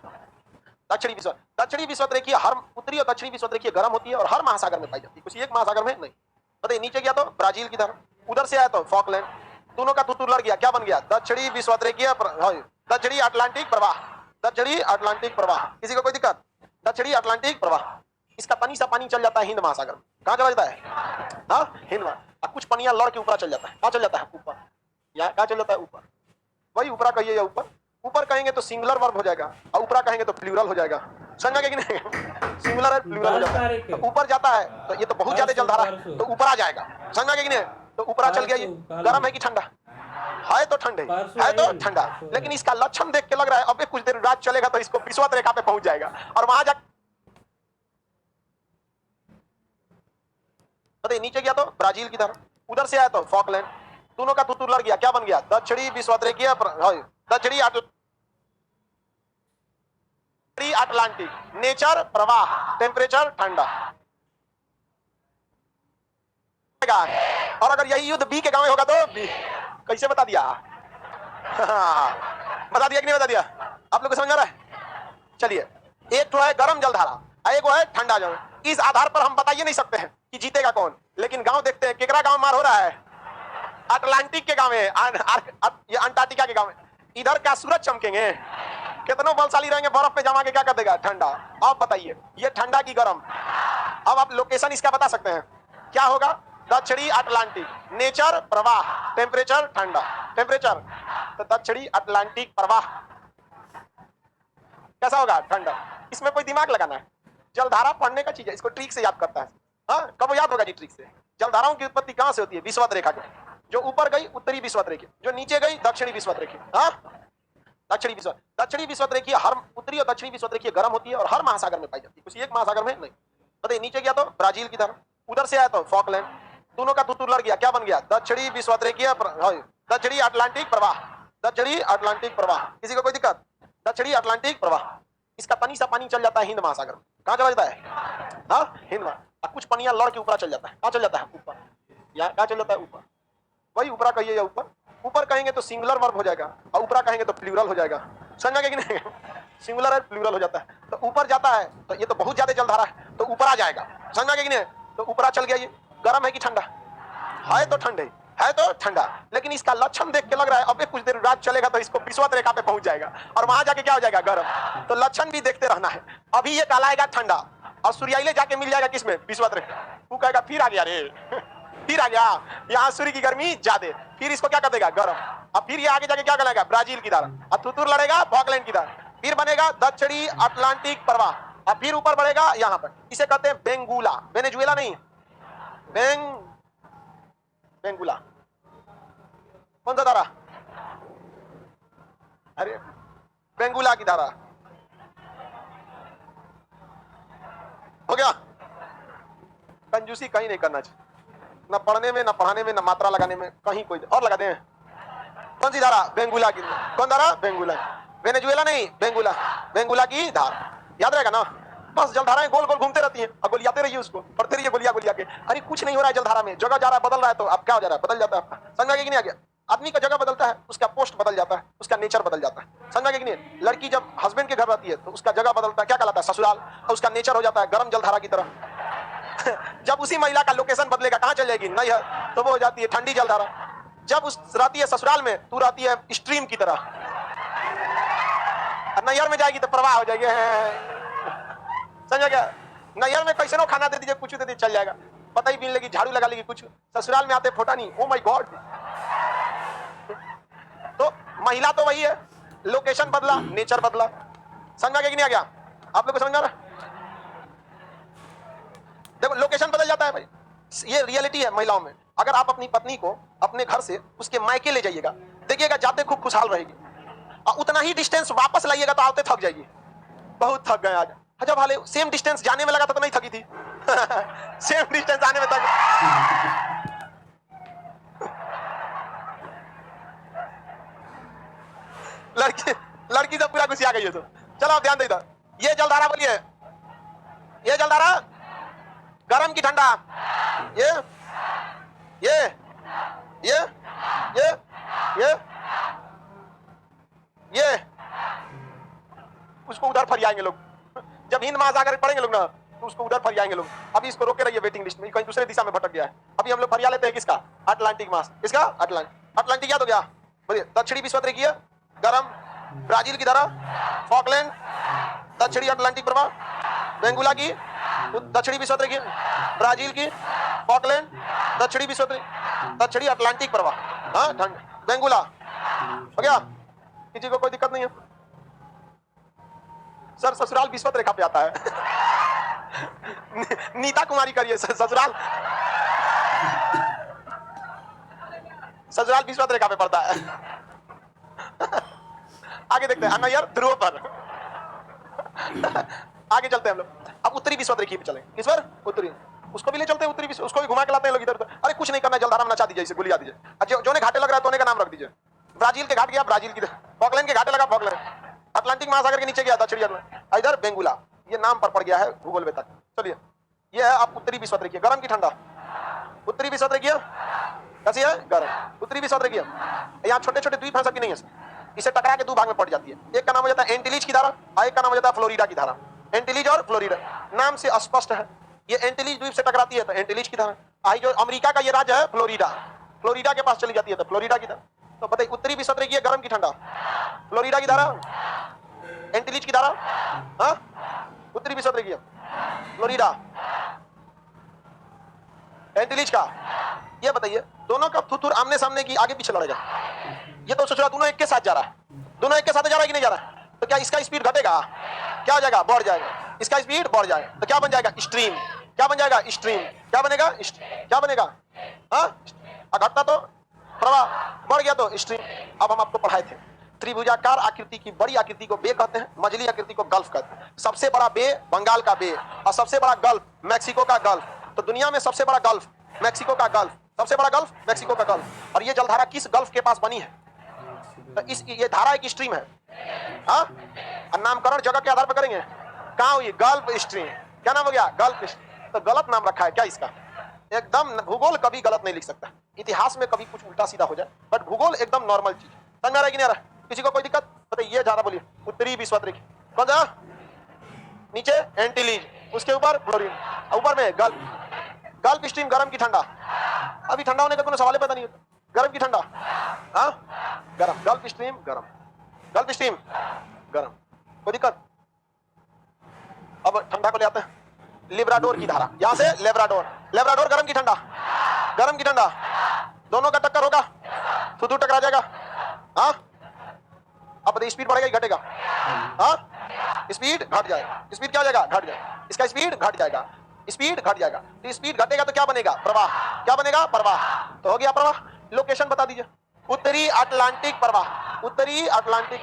दक्षिणी विषुवत रेखा हर उत्तरी और दक्षिणी विषुवत रेखा गर्म होती है और हर महासागर में पाई जाती है, कुछ एक महासागर में नहीं। बताइए नीचे गया तो ब्राजील की तरफ, उधर से आया तो फॉकलैंड, दोनों का तुतुर लड़ गया, क्या बन गया? दक्षिणी विषुवत रेखा, दक्षिणी अटलांटिक प्रवाह, दक्षिणी अटलांटिक प्रवाह। किसी को कोई दिक्कत? दक्षिणी अटलांटिक प्रवाह। इसका पानी सा पानी चल जाता है हिंद महासागर में, कहां चला जाता है? हाँ हिंद में। कुछ पनिया लड़ के ऊपर चल जाता है, कहां चल जाता है? ऊपर। या कहां चल जाता है? ऊपर। वही ऊपरा कहिए या ऊपर। ऊपर कहेंगे तो सिंगुलर वर्ब हो जाएगा, और ऊपरा कहेंगे तो प्लूरल हो जाएगा। समझ गए कि नहीं? सिंगुलर है प्लूरल हो जाता है, तो ऊपर जाता है तो ये तो बहुत ज्यादा जलधारा है, तो ऊपर आ जाएगा। समझ गए कि नहीं? तो ऊपरा चल गया। ये गर्म है कि ठंडा है? तो ठंडे है, तो ठंडा। लेकिन इसका लक्षण देख के लग रहा है अबे कुछ देर रात चलेगा तो इसको विषुवत रेखा पे पहुंच जाएगा, और वहां जा नीचे गया तो ब्राजील की तरफ, उधर से आया तो फॉकलैंड, दोनों का तुतुर लड़ गया, क्या बन गया? दक्षिणी विषुवत रेखा, दक्षिणी अटलांटिक, नेचर प्रवाह, टेम्परेचर ठंडा। और अगर यही युद्ध बी के गांव में होगा तो बी। कैसे बता दिया? बता दिया कि नहीं बता दिया? आप लोग को समझ आ रहा है? चलिए एक तो है गर्म जलधारा, एक वो है ठंडा जल। इस आधार पर हम बताइए नहीं सकते हैं कि जीतेगा कौन, लेकिन गांव देखते हैं। केकरा गांव मार हो रहा है? अटलांटिक के गांव में, ये अंटार्कटिका के गांव में। इधर क्या सूरज चमकेंगे, कितनों बलशाली रहेंगे, बर्फ पे जमा के क्या कर देगा? ठंडा। अब बताइए ये ठंडा की गर्म। अब आप लोकेशन इसका बता सकते हैं, क्या होगा? दक्षिणी अटलांटिक, नेचर प्रवाह, टेम्परेचर ठंडा, टेम्परेचर तो दक्षिणी अटलांटिक प्रवाह कैसा होगा? ठंडा। इसमें कोई दिमाग लगाना है, जलधारा पढ़ने का चीज है, इसको ट्रिक से याद करता है। हाँ कब याद होगा जी ट्रिक से? जलधाराओं की उत्पत्ति कहां से होती है? विषुवत रेखा की, जो ऊपर गई उत्तरी विषुवत रेखा, जो नीचे गई दक्षिणी विषुवत रेखा। हाँ दक्षिणी विश्व रेखीय हर उत्तरी और दक्षिणी विश्व रेखीय गर्म होती है और हर महासागर में पाई जाती है, किसी एक महासागर में नहीं। बताइए, नीचे गया तो ब्राजील की तरफ, उधर से आया तो फॉकलैंड, दोनों का तुतुर लड़ गया, क्या बन गया? दक्षिणी विश्व रेखीय दक्षिणी अटलांटिक प्रवाह, दक्षिणी अटलांटिक प्रवाह। किसी को कोई दिक्कत? दक्षिणी अटलांटिक प्रवाह, इसका तनी सा पानी चल जाता है हिंद महासागर में। कहां चला जाता है? हाँ, हिंद। कुछ पनिया लड़ के ऊपर चल जाता है। कहां चल जाता है? ऊपर। या कहां चल जाता है? ऊपर। वही ऊपरा कहिए या ऊपर। ऊपर कहेंगे तो सिंगुलर वर्ब हो जाएगा और ऊपरा कहेंगे तो प्लूरल हो जाएगा। समझ गए कि नहीं? सिंगुलर है, प्लूरल हो जाता है। तो ऊपर जाता है तो ये तो बहुत ज्यादा जलधारा है, तो ऊपर आ जाएगा। समझ गए कि नहीं? तो ऊपरा चल गया। ये गर्म है कि ठंडा है? तो ठंडे है, तो ठंडा। लेकिन इसका लक्षण देख के लग रहा है अबे कुछ देर रात चलेगा तो इसको विषुवत रेखा पे पहुंच जाएगा और वहां जाके क्या हो जाएगा? गर्म। तो लक्षण भी देखते रहना है। अभी ये कहलाएगा ठंडा और सूर्याइले जाके मिल जाएगा किसमें? विषुवत रेखा। तू कहेगा फिर आ गया रे फिर आ गया, यहाँ सूर्य की गर्मी ज्यादा, फिर इसको क्या कर देगा? गर्म। अब फिर ये आगे जाके क्या कहलाएगा? ब्राजील की धारा। अब तुतुर लड़ेगा फॉकलैंड की धारा, फिर बनेगा दक्षिणी अटलांटिक प्रवाह, अब फिर ऊपर बढ़ेगा यहाँ पर। इसे कहते हैं बेंगुला, वेनेजुएला नहीं, बेंगुला। कौन सा धारा? अरे बेंगुला की धारा। हो गया? कंजूसी कहीं नहीं करना चाहिए, न पढ़ने में, न पढ़ाने में, न मात्रा लगाने में, कहीं कोई। और लगा दें। कौन सी धारा? बेंगुला की। कौन धारा? बेंगुला। वेनेजुएला नहीं, बेंगुला। बेंगुला की धारा याद रहेगा ना? बस जलधाराएं गोल गोल घूमते रहती हैं और गोलियाते रहिए, उसको पढ़ते रहिए गोलिया गोलिया के। अरे कुछ नहीं हो रहा है जलधारा में, जगह जा रहा है, बदल रहा है, तो अब क्या हो जा रहा है? बदल जाता है। समझ में कि नहीं आ गया? आदमी का जगह बदलता है, उसका पोस्ट बदल जाता है, उसका नेचर बदल जाता है। समझ में कि नहीं? लड़की जब हस्बैंड के घर रहती है तो उसका जगह बदलता है, क्या कहलाता है? ससुराल। और उसका नेचर हो जाता है गर्म जलधारा की तरह। जब उसी महिला का लोकेशन बदलेगा, कहां चल जाएगी? नहीं है, तो वो हो जाती है ठंडी जलधारा। जब उस रहती है ससुराल में, तू रहती है स्ट्रीम की तरह, नैयर में जाएगी तो प्रवाह हो जाएगी। समझ गया? नैयर में कैसे नो खाना दे दीजिए, कुछ दे दीजिए, चल जाएगा, पता ही भी नहीं लगी, झाड़ू लगा लेगी कुछ। ससुराल में आते फोटा नहीं। Oh my God. तो महिला तो वही है, लोकेशन बदला, नेचर बदला। समझ गया कि नहीं आ गया? आप लोग को समझ आ रहा? देखो लोकेशन बदल जाता है भाई, ये रियलिटी है महिलाओं में। अगर आप अपनी पत्नी को अपने घर से उसके मायके ले जाइएगा, देखिएगा जाते खूब खुशहाल रहेगी, और उतना ही डिस्टेंस वापस लाइएगा तो आते थक जाएगी। बहुत थक गए आज। जब हाले सेम डिस्टेंस जाने में लगा था तो नहीं थकी थी। सेम डिस्टेंस आने में थक। लड़की जब पूरा खुशी आ गई है तो चलो आप ध्यान दे इधर। ये जलधारा बोलिए, ये जलधारा गरम की ठंडा, ये ये ये ये ये ये उसको उधर फरियाएंगे लोग। जब हिंद महासागर पढ़ेंगे लोग ना तो उसको उधर फरियाएंगे लोग। अभी इसको रोके रहिए वेटिंग लिस्ट में, कहीं दूसरे दिशा में भटक गया है। अभी हम लोग फरिया लेते हैं किसका? अटलांटिक मास। इसका अटलांटिक याद हो गया? बोलिए, दक्षिणी विश्व रेखीय गरम, ब्राजील की धारा, फॉकलैंड, दक्षिणी अटलांटिक प्रवाह, बेंगुला की दक्षिणी विश्व रेखीय, ब्राजील की फॉकलैंड, दक्षिणी विश्व दक्षिणी अटलांटिक प्रवाह, हाँ बेंगुला। हो गया? किसी को कोई दिक्कत नहीं है? सर ससुराल विश्वत रेखा पे आता है। नीता कुमारी करिए ससुराल विश्वत रेखा पे पड़ता है। आगे देखते हैं यार, ध्रुव पर। आगे चलते हैं हम लोग। अब उत्तरी विश्वत रेखा पे चलें। किस पर? उत्तरी। उसको भी ले चलते हैं उत्तरी विश्व, उसको भी घुमा के लाते हैं लोग इधर उधर। अरे कुछ नहीं करना, जलधारा में नचा दीजिए, इसे गुलिया दीजिए। जो ने घाटे लग रहा है तो का नाम रख दीजिए। ब्राजील के घाट गया ब्राजील की, फॉकलैंड के घाटे लगा फॉकलैंड, अटलांटिक महासागर के नीचे गया दक्षिणी अटलांटिक, इधर बेंगुला। ये नाम पर पड़ गया है भूगोल में तक। चलिए, ये है आप उत्तरी विश्व रेखीय, गरम की ठंडा। उत्तरी विश्व रेखीय कैसी है? गरम। उत्तरी विश्व रेखीय, यहाँ छोटे छोटे द्वीप हैं, सबकी नहीं है, इसे टकरा के दो भाग में पड़ जाती है। एक का नाम हो जाता है एंटिलीज की धारा, एक का नाम हो जाता है फ्लोरिडा की धारा। एंटिलीज और फ्लोरिडा नाम से स्पष्ट है, ये एंटिलीज द्वीप से टकराती है तो एंटिलीज की धारा। आई जो अमेरिका का ये राज्य है फ्लोरिडा, फ्लोरिडा के पास चली जाती है तो फ्लोरिडा की धारा। तो बताइए, उत्तरी विश्व रेखीय गरम की ठंडा, फ्लोरिडा की धारा, एंटिलीज की धारा, हाँ उत्तरी विश्व रेखीय फ्लोरिडा, एंटिलीज का। ये बताइए, दोनों का थुथुर आमने सामने की आगे पीछे लड़ेगा। ये तो सोच रहा दोनों एक के साथ जा रहा है, दोनों एक के साथ जा रहा है कि नहीं जा रहा है? तो क्या इसका स्पीड घटेगा? क्या हो जाएगा? बढ़ जाएगा। इसका स्पीड बढ़ जाएगा तो क्या बन जाएगा? स्ट्रीम। क्या बन जाएगा? स्ट्रीम। क्या बनेगा? क्या बनेगा? हाँ, घटता तो प्रवाह, बढ़ गया तो स्ट्रीम। अब हम आपको पढ़ाए थे त्रिभुजाकार आकृति की बड़ी आकृति को बे कहते हैं, मझली आकृति को गल्फ कहते हैं। सबसे बड़ा बे बंगाल का बे और सबसे बड़ा गल्फ मैक्सिको का गल्फ। तो दुनिया में सबसे बड़ा गल्फ मैक्सिको का गल्फ, सबसे बड़ा गल्फ मैक्सिको का गल्फ। और ये जलधारा किस गल्फ के पास बनी है? तो इस ये धारा एक स्ट्रीम है। हाँ, और नामकरण जगह के आधार पर करेंगे। कहाँ हुई? Gulf stream. क्या नाम हो गया? Gulf stream. तो गलत नाम रखा है क्या इसका? एकदम भूगोल कभी गलत नहीं लिख सकता, इतिहास में कभी कुछ उल्टा सीधा हो जाए, बट भूगोल एकदम नॉर्मल चीज। समझ में आ रहा है कि नहीं आ रहा? किसी को कोई दिक्कत? बताइए। ये ज्यादा बोलिए। उत्तरी विश्वद्रिक, कौन सा? नीचे एंटीलीज, उसके ऊपर फ्लोरीन, ऊपर में गल्फ। गल्फ स्ट्रीम गर्म की ठंडा? अभी ठंडा होने का कोई सवाल पता नहीं होता। गर्म की ठंडा? हाँ, गर्म। गल्फ स्ट्रीम गर्म, गल्फ स्ट्रीम गर्म। कोई दिक्कत? अब ठंडा को ले आते हैं। लिब्राडोर की धारा, यहां से लेब्राडोर। लेब्राडोर गर्म की ठंडा? गर्म की ठंडा। दोनों का टक्कर होगा, थुथु टकरा जाएगा। हाँ, अब स्पीड बढ़ेगा कि घटेगा? हाँ, स्पीड घट जाएगा। स्पीड क्या हो जाएगा? घट जाएगा। इसका स्पीड घट जाएगा, स्पीड घट जाएगा। तो स्पीड घटेगा तो क्या बनेगा? प्रवाह। क्या बनेगा? प्रवाह। तो हो गया प्रवाह। लोकेशन बता दीजिए। उत्तरी अटलांटिक प्रवाह। उत्तरी अटलांटिक,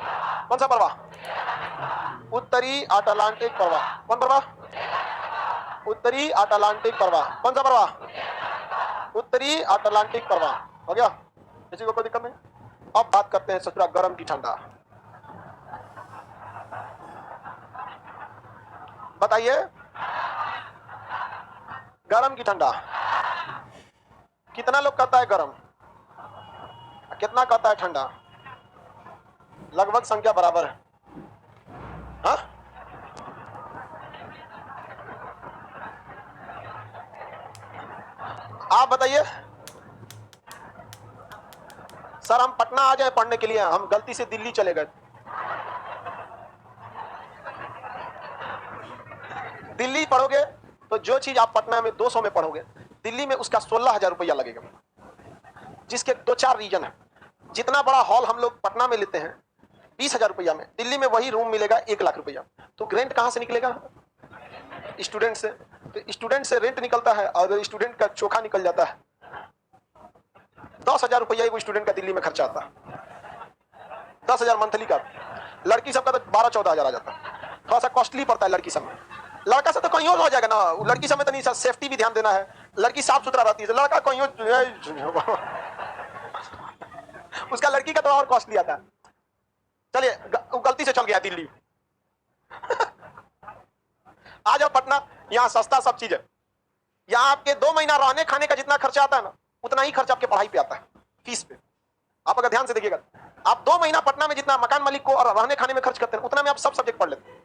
कौन सा प्रवाह? उत्तरी अटलांटिक प्रवाह। कौन प्रवाह? उत्तरी अटलांटिक प्रवाह। कौन सा प्रवाह? उत्तरी अटलांटिक प्रवाह। हो गया? किसी को कोई दिक्कत नहीं? अब बात करते हैं ससुरा गर्म की ठंडा। बताइए, गर्म की ठंडा कितना लोग कहता है गर्म, कितना कहता है ठंडा? लगभग संख्या बराबर है। हाँ, आप बताइए। सर हम पटना आ जाए पढ़ने के लिए, हम गलती से दिल्ली चले गए। दिल्ली पढ़ोगे तो जो चीज आप पटना में 200 में पढ़ोगे, दिल्ली में उसका 16,000 रुपया लगेगा, जिसके 2-4 रीजन है। जितना बड़ा हॉल हम लोग पटना में लेते हैं 20,000 रुपया में, दिल्ली में वही रूम मिलेगा 1 लाख रुपया। तो रेंट कहां से निकलेगा? स्टूडेंट से। तो स्टूडेंट से रेंट निकलता है और स्टूडेंट का चोखा निकल जाता है। 10,000 रुपया वो स्टूडेंट का दिल्ली में खर्चा आता है, 10,000 मंथली का। लड़की सबका तो 12-14,000 आ जाता है। थोड़ा सा कॉस्टली पड़ता है लड़की सब में। लड़का से तो कहीं और हो जाएगा ना, लड़की सब में तो नहीं सर, सेफ्टी भी ध्यान देना है, लड़की साफ सुथरा रहती है, लड़का कहीं और उसका लड़की का तो और कॉस्टली आता है। चलिए, गलती से चल गया दिल्ली। आ जाओ पटना, यहाँ सस्ता सब चीज है। यहाँ आपके 2 महीना रहने खाने का जितना खर्चा आता है ना, उतना ही खर्चा आपके पढ़ाई पे आता है, फीस पे। आप अगर ध्यान से देखिएगा, आप 2 महीना पटना में जितना मकान मालिक को और रहने खाने में खर्च करते हैं, उतना में आप सब सब्जेक्ट पढ़ लेते हैं।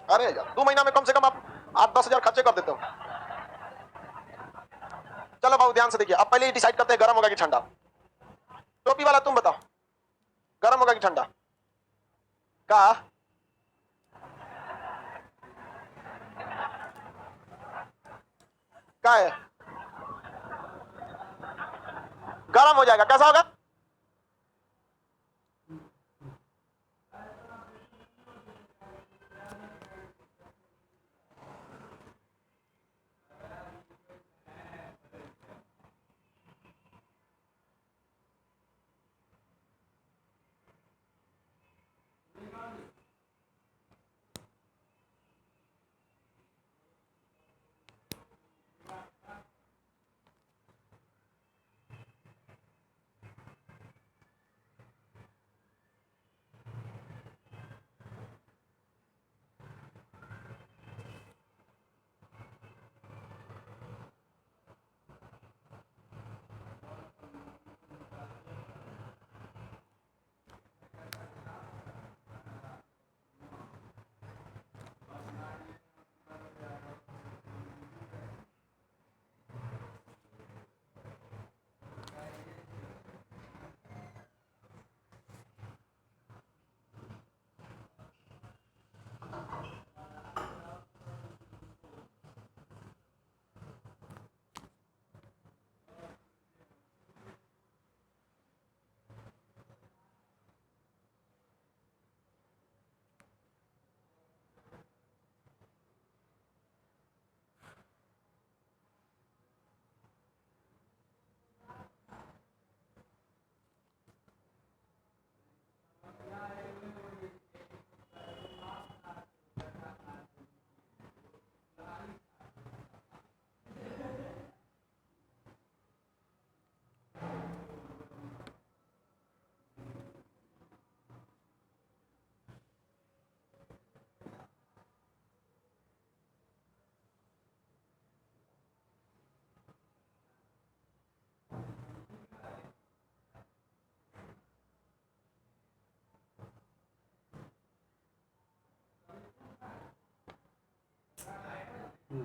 अरे यार, 2 महीना में कम से कम आप 8-10 हजार खर्चे कर देते हो। चलो बाबू ध्यान से देखिए, अब पहले ही डिसाइड करते हैं गर्म होगा कि ठंडा। टोपी वाला तुम बताओ, गर्म होगा कि ठंडा? का है? गर्म हो जाएगा। कैसा होगा?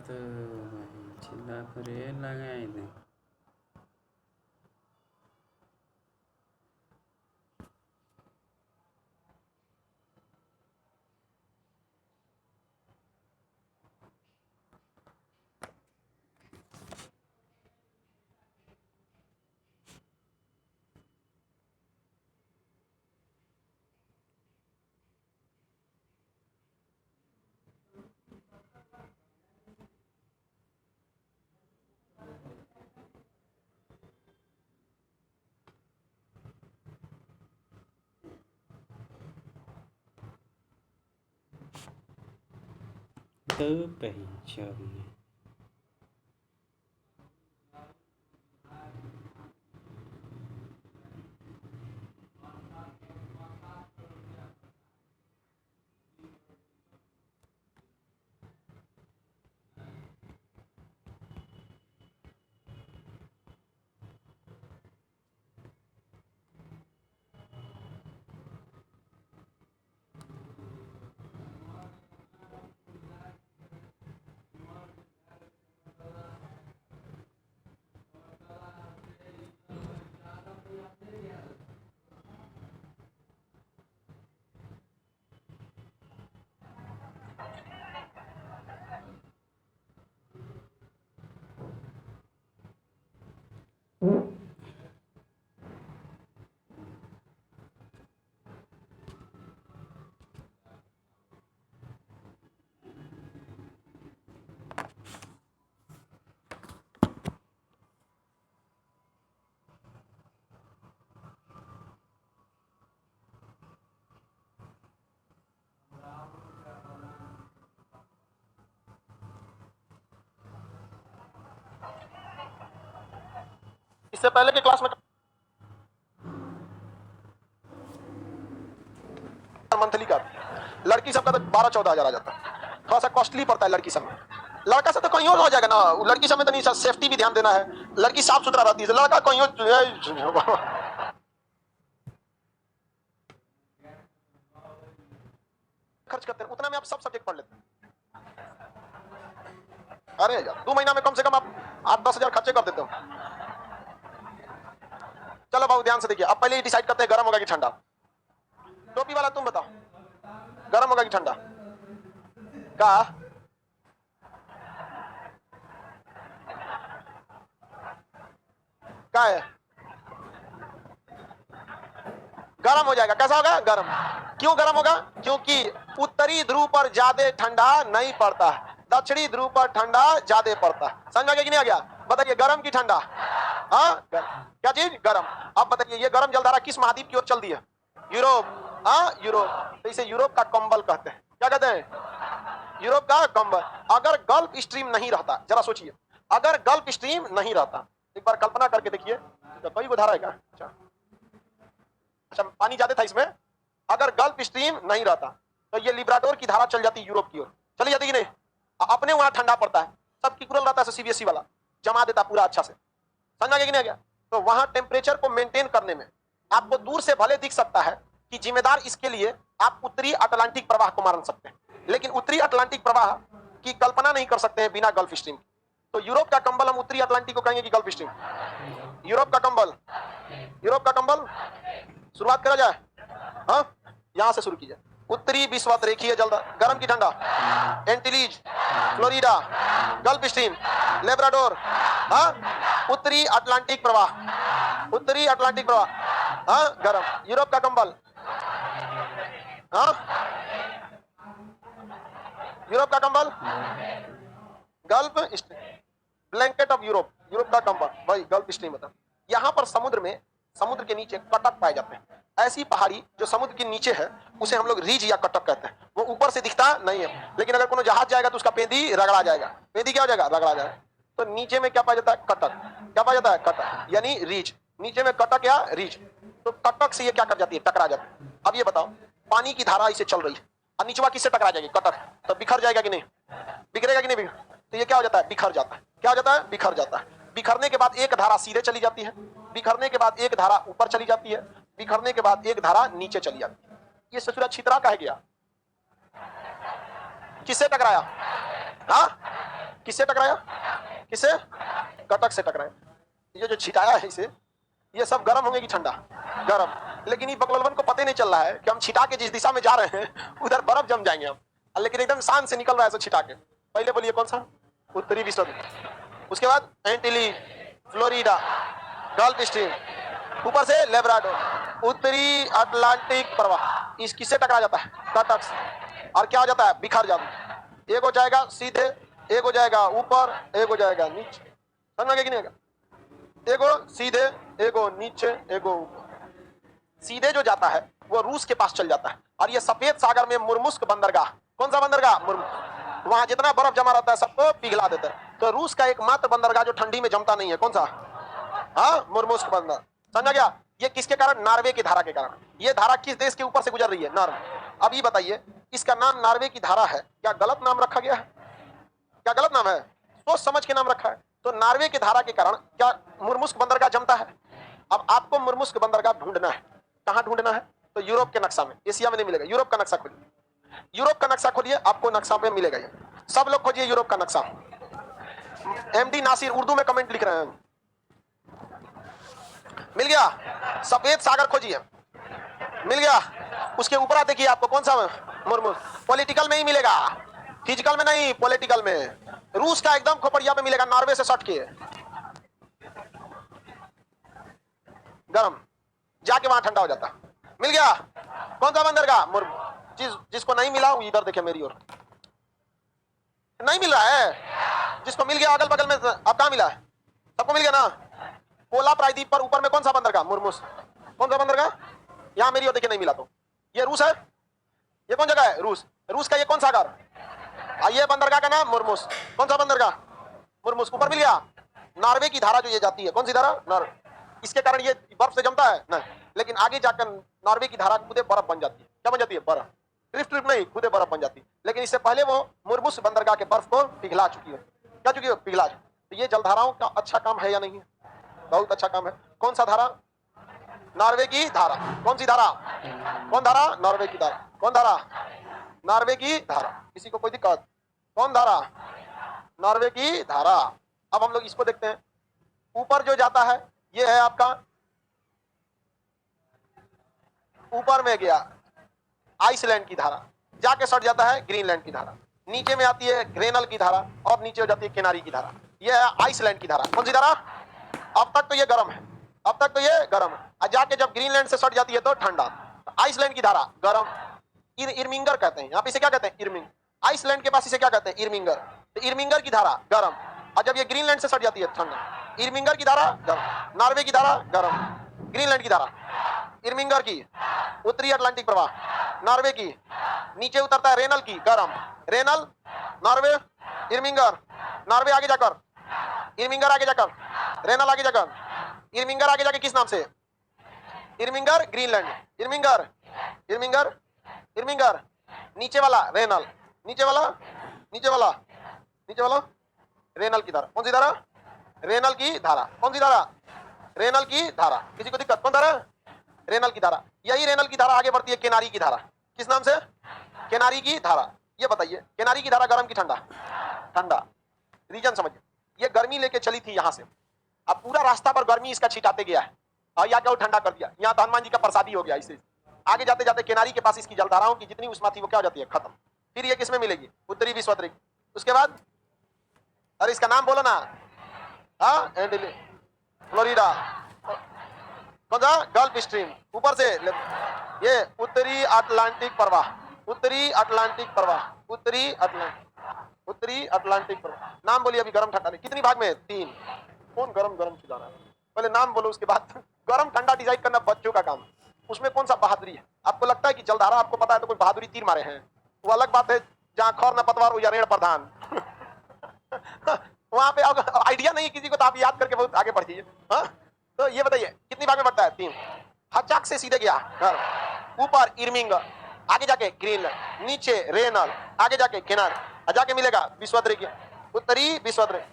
तो चिल्ला पर ये लगाई दे। तो पहचान इससे पहले के क्लास में मंथली का लड़की सबका तो 12-14 हजार आ जाता है, थोड़ा सा कॉस्टली पड़ता है लड़की सब में। लड़का सब तो कहीं और हो जाएगा ना, लड़की सब में तो नहीं, सेफ्टी भी ध्यान देना है, लड़की साफ सुथरा रहती है, लड़का कहीं और खर्च करते हैं, उतना में आप सब सब्जेक्ट पढ़ लेते हैं। अरे यार 2 महीना में कम से कम आप 8-10 हजार खर्चे कर देते हो। चलो बाबू ध्यान से देखिए, अब पहले ही डिसाइड करते हैं गर्म होगा कि ठंडा। टोपी वाला तुम बताओ, गर्म होगा कि ठंडा? का है? गर्म हो जाएगा। कैसा होगा? गर्म। क्यों गर्म होगा? क्योंकि उत्तरी ध्रुव पर ज्यादा ठंडा नहीं पड़ता, दक्षिणी ध्रुव पर ठंडा ज्यादा पड़ता है। समझ आ गया कि नहीं आ गया? बताइए गर्म की ठंडा? हाँ क्या चीज? गर्म। अब बताइए ये गर्म जलधारा किस महाद्वीप की ओर चल दी है? यूरोप। हाँ यूरोप, तो इसे यूरोप का कंबल कहते हैं। क्या कहते हैं? यूरोप का कंबल। अगर गल्फ स्ट्रीम नहीं रहता, जरा सोचिए, अगर गल्फ स्ट्रीम नहीं रहता, एक बार कल्पना करके देखिए, कोई वो धारा है क्या? अच्छा पानी ज्यादा था इसमें, अगर गल्फ स्ट्रीम नहीं रहता तो ये लिब्राडोर की धारा चल जाती यूरोप की ओर, चली जाती कि नहीं? अपने वहां ठंडा पड़ता है, सब इक्वल रहता है, सीबीएसई वाला जमा देता पूरा अच्छा से। समझ आ गया कि नहीं आ गया? तो वहां टेम्परेचर को मेंटेन करने में आपको दूर से भले दिख सकता है कि जिम्मेदार इसके लिए आप उत्तरी अटलांटिक प्रवाह को मान सकते हैं, लेकिन उत्तरी अटलांटिक प्रवाह की कल्पना नहीं कर सकते हैं बिना गल्फ स्ट्रीम। तो यूरोप का कंबल हम उत्तरी अटलांटिक को कहेंगे कि गल्फ स्ट्रीम? यूरोप का कंबल, यूरोप का कंबल। शुरुआत करा जाए, हाँ यहां से शुरू कीजिए। उत्तरी विश्वत रेखीय जलधारा, गर्म की ठंडा, एंटीलीज, फ्लोरिडा, गल्फ स्ट्रीम, लेब्राडोर, हाँ उत्तरी अटलांटिक प्रवाह, उत्तरी अटलांटिक प्रवाह, हाँ गर्म। यूरोप का कंबल, हाँ यूरोप का कंबल, gulf stream, blanket of Europe, Europe का कंबल भाई गल्फ स्ट्रीम होता है। यहां पर समुद्र में, समुद्र के नीचे कटक पाए जाते हैं। ऐसी पहाड़ी जो समुद्र के नीचे है उसे हम लोग रिज या कटक कहते हैं। वो ऊपर से दिखता नहीं है, लेकिन अगर कोनो जहाज जाएगा तो उसका पेंदी रगड़ा जाएगा। पेंदी क्या हो जाएगा? रगड़ा जाएगा। तो नीचे में क्या पाया जाता है? कटक। क्या पाया जाता है? कटक, यानी रिज। नीचे में कटक या रिज, तो कटक से ये क्या कर जाती है? टकरा जाती है। अब ये बताओ, पानी की धारा इसे चल रही है और निचवा किससे टकरा जाएगी? कटक। तो बिखर जाएगा कि नहीं? बिखरेगा कि नहीं? तो ये क्या हो जाता है? बिखर जाता है। क्या हो जाता है? बिखर जाता है। बिखरने के बाद एक धारा सीधे चली जाती है, बिखरने के बाद एक धारा ऊपर चली जाती है, बिखरने के बाद एक धारा नीचे चली जाती है। ये ससुरा छितरा कह गया, किससे टकराया? हाँ किससे टकराया? किससे? कटक से टकराया। ये जो छिटाया है इसे, ये सब गर्म होंगे कि ठंडा? गर्म। लेकिन ये बकलवन को पता नहीं चल रहा है कि हम छिटा के जिस दिशा में जा रहे हैं उधर बर्फ जम जाएंगे हम, लेकिन एकदम शान से निकल रहा है ऐसे छिटा के। पहले बोलिए कौन सा? उत्तरी विश्व, उसके बाद एंटीली, फ्लोरिडा, गल्फ स्ट्रीम, ऊपर से लेब्राडोर, उत्तरी अटलांटिक प्रवाह। इस किससे टकरा जाता है? कटक से। और क्या हो जाता है? बिखर जाता है। एक हो जाएगा सीधे, एक हो जाएगा ऊपर, एक हो जाएगा नीचे। समझ में कि नहीं? एगो सीधे, एगो नीचे, एगो ऊपर। सीधे जो जाता है वो रूस के पास चल जाता है, और ये सफेद सागर में मुर्मुस्क बंदरगाह। कौन सा बंदरगाह? मुर्मुस्क। वहां जितना बर्फ जमा रहता है सबको पिघला देता है। तो रूस का एकमात्र बंदरगाह जो ठंडी में जमता नहीं है, कौन सा? हाँ, मुर्मुस्क बंदर। समझा गया? ये किसके कारण? नार्वे की धारा के कारण। ये धारा किस देश के ऊपर से गुजर रही है? नार्वे। अब ये बताइए, इसका नाम नार्वे की धारा है, क्या गलत नाम रखा गया है? क्या गलत नाम है? सोच समझ के नाम रखा है। तो नार्वे की धारा के कारण क्या मुर्मुस्क बंदरगाह जमता है? अब आपको मुर्मुस्क बंदरगाह ढूंढना है। कहां ढूंढना है? तो यूरोप के नक्शा में, एशिया में नहीं मिलेगा। यूरोप का नक्शा खोलिए, यूरोप का नक्शा खोलिए, आपको नक्शा पे मिलेगा। ये सब लोग खोजिए यूरोप का नक्शा। एमडी नासिर उर्दू में कमेंट लिख रहे हैं। मिल गया? सफेद सागर खोजिए, मिल गया? उसके ऊपर देखिए आपको कौन सा? मुर्मुस्क। पॉलिटिकल में ही मिलेगा, फिजिकल में नहीं, पॉलिटिकल में। रूस का एकदम खोपड़िया पे मिलेगा, नॉर्वे से सट के। गरम, जाके वहां ठंडा हो जाता। मिल गया? कौन सा बंदरगाह? जिसको नहीं मिला वो इधर देखे मेरी ओर। नहीं मिल रहा है? जिसको मिल गया अगल बगल में। अब कहां मिला है? सबको मिल गया ना? पोला प्रायद्वीप पर ऊपर में कौन सा बंदरगाह? मुर्मुस्क। कौन सा बंदरगाह? यहां मेरी ओर देखिए, नहीं मिला। तो ये रूस है। ये कौन जगह है? रूस। रूस का ये कौन सागर? ये बंदरगाह का नाम मुर्मुस्क। कौन सा बंदरगाह? मुर्मुस्क। ऊपर मिल गया? नॉर्वे की धारा जो ये जाती है, कौन सी धारा? नॉर्वे। इसके कारण ये बर्फ से जमता है नहीं, लेकिन आगे जाकर नॉर्वे की धारा खुदे बर्फ बन जाती है। क्या बन जाती है? बर्फ। ड्रिफ्ट नहीं, खुदे बर्फ बन जाती है। लेकिन इससे पहले वो मुर्मुस्क बंदरगाह के बर्फ को पिघला चुकी है। क्या चुकी है? पिघला चुकी। तो ये जलधाराओं का अच्छा काम है या नहीं है? बहुत अच्छा काम है। कौन सा धारा? नॉर्वे की धारा। कौन सी धारा? कौन धारा? नॉर्वे की धारा। कौन धारा? नॉर्वे की धारा। किसी को कोई दिक्कत? कौन धारा? नॉर्वे की धारा। अब हम लोग इसको देखते हैं। ऊपर जो जाता है ये है आपका, ऊपर में गया आइसलैंड की धारा, जाके सट जाता है ग्रीनलैंड की धारा। नीचे में आती है ग्रेनल की धारा, और नीचे हो जाती है केनारी की धारा। ये है आइसलैंड की धारा। कौन सी धारा? अब तक तो ये गर्म है, अब तक तो ये गर्म है, और जाके जब ग्रीनलैंड से सट जाती है तो ठंडा। आइसलैंड की धारा गर्म, इरमिंगर कहते हैं। यहाँ पे इसे क्या कहते हैं? इरमिंग। आइसलैंड के पास इसे क्या कहते हैं? इरमिंगर। तो इरमिंगर की धारा गर्म, और जब ये ग्रीनलैंड से सट जाती है ठंडा। इरमिंगर की धारा गर्म, नॉर्वे की धारा गर्म, ग्रीनलैंड की धारा। इरमिंगर की उत्तरी अटलांटिक प्रवाह, नॉर्वे की नीचे उतरता है रेनल की गर्म, रेनल नॉर्वे, इरमिंगर नॉर्वे आगे जाकर, इरमिंगर आगे जाकर, रेनल आगे जाकर, इरमिंगर आगे जाके किस नाम से? इरमिंगर ग्रीनलैंड, इरमिंगर, इरमिंगर, इरमिंगर, नीचे वाला रेनल, नीचे वाला, नीचे वाला, नीचे वाला रेनल की धारा। कौन सी धारा? रेनल की धारा। कौन सी धारा? रेनल की धारा। किसी को दिक्कत? कौन धारा? रेनल की धारा। यही रेनल की धारा आगे बढ़ती है केनारी की धारा। किस नाम से? केनारी की धारा। ये बताइए, केनारी की धारा गर्म की ठंडा? ठंडा। रीजन समझिए, ये गर्मी लेके चली थी यहां से, अब पूरा रास्ता पर गर्मी इसका छिटाते गया है, और या क्या ठंडा कर दिया। यहाँ तो हनुमान जी का प्रसादी हो गया। इसे आगे जाते जाते केनारी के पास इसकी जलधाराओं की जितनी उष्मा थी वो क्या हो जाती है? खत्म। फिर ये किसमें मिलेगी? उत्तरी विश्व। उसके बाद अरे इसका नाम बोलो ना। हाँ, एंटीली, फ्लोरिडा, कौन सा? Gulf stream. ऊपर से ये उत्तरी अटलांटिक प्रवाह, उत्तरी अटलांटिक प्रवाह, उत्तरी अटलांटिक, उत्तरी अटलांटिक प्रवाह। नाम बोलिए अभी। गर्म ठंडा कितनी भाग में? 3। कौन गरम गरम खिला रहा है? पहले नाम बोलो, उसके बाद गरम ठंडा डिसाइड करना बच्चों का काम। उसमें कौन सा बहादुरी है? आपको लगता है कि जलधारा आपको पता है तो कोई बहादुरी तीर मारे हैं, वो अलग बात है। जहाँ खौर न पतवार या रेड़ प्रधान वहां पे आइडिया नहीं किसी को, तो आप याद करके बहुत आगे बढ़ जाइए। हाँ, तो ये बताइए कितनी भाग में बढ़ता है? 3। हचाक से सीधे गया ऊपर इरमिंग, आगे जाके ग्रीनलैंड, नीचे रेनल, आगे जाके केनार, जाके मिलेगा विश्वद्रिक, उत्तरी विश्वद्रिक,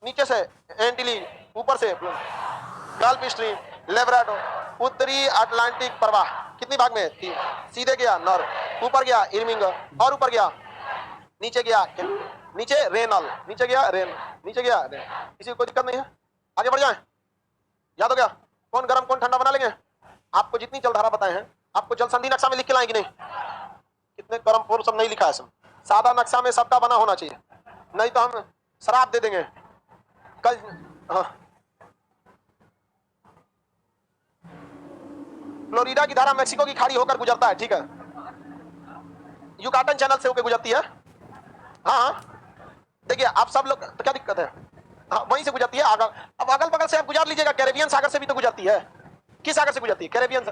नीचे से एंटीली, ऊपर से गल्फ स्ट्रीम, लेब्राडोर, उत्तरी अटलांटिक प्रवाह। कितनी भाग में? 3। सीधे गया नॉर्वे, ऊपर गया इरमिंग, और ऊपर गया, नीचे गया नीचे रेनल, नीचे गया रेन, नीचे गया रेन। किसी को कोई दिक्कत नहीं है, आगे बढ़ जाए। याद हो गया कौन गर्म कौन ठंडा बना लेंगे। आपको जितनी जलधारा बताए हैं आपको जल संधि नक्शा में लिख के लाएंगे नहीं, कितने गर्म पूर्व सब नहीं लिखा है, सब सादा नक्शा में सबका बना होना चाहिए, नहीं तो हम शराब दे देंगे कल। हाँ, फ्लोरिडा की धारा मैक्सिको की खाड़ी होकर गुजरता है, ठीक है, युकाटन चैनल से होकर गुजरती है। हाँ देखिए आप सब लोग तो क्या दिक्कत है, हाँ वहीं से गुजरती है। अब अगल बगल से आप गुजार लीजिएगा, कैरेबियन सागर से भी तो गुजरती है। किस सागर से गुजरती है? कैरेबियन से।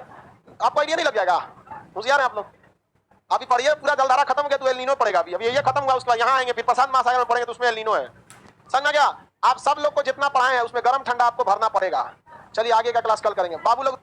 आपको आइडिया नहीं लग जाएगा, होशियार है आप लोग। अभी पढ़िए, पूरा जलधारा खत्म हो गया तो एल नीनो पड़ेगा। अभी ये खत्म हुआ उसके बाद यहाँ आएंगे, फिर प्रशांत महासागर में पढ़ेंगे तो उसमें एल नीनो है। समझ में गया? आप सब लोग को जितना पढ़ाए हैं उसमें गर्म ठंडा आपको भरना पड़ेगा। चलिए आगे का क्लास कल करेंगे बाबू लोग।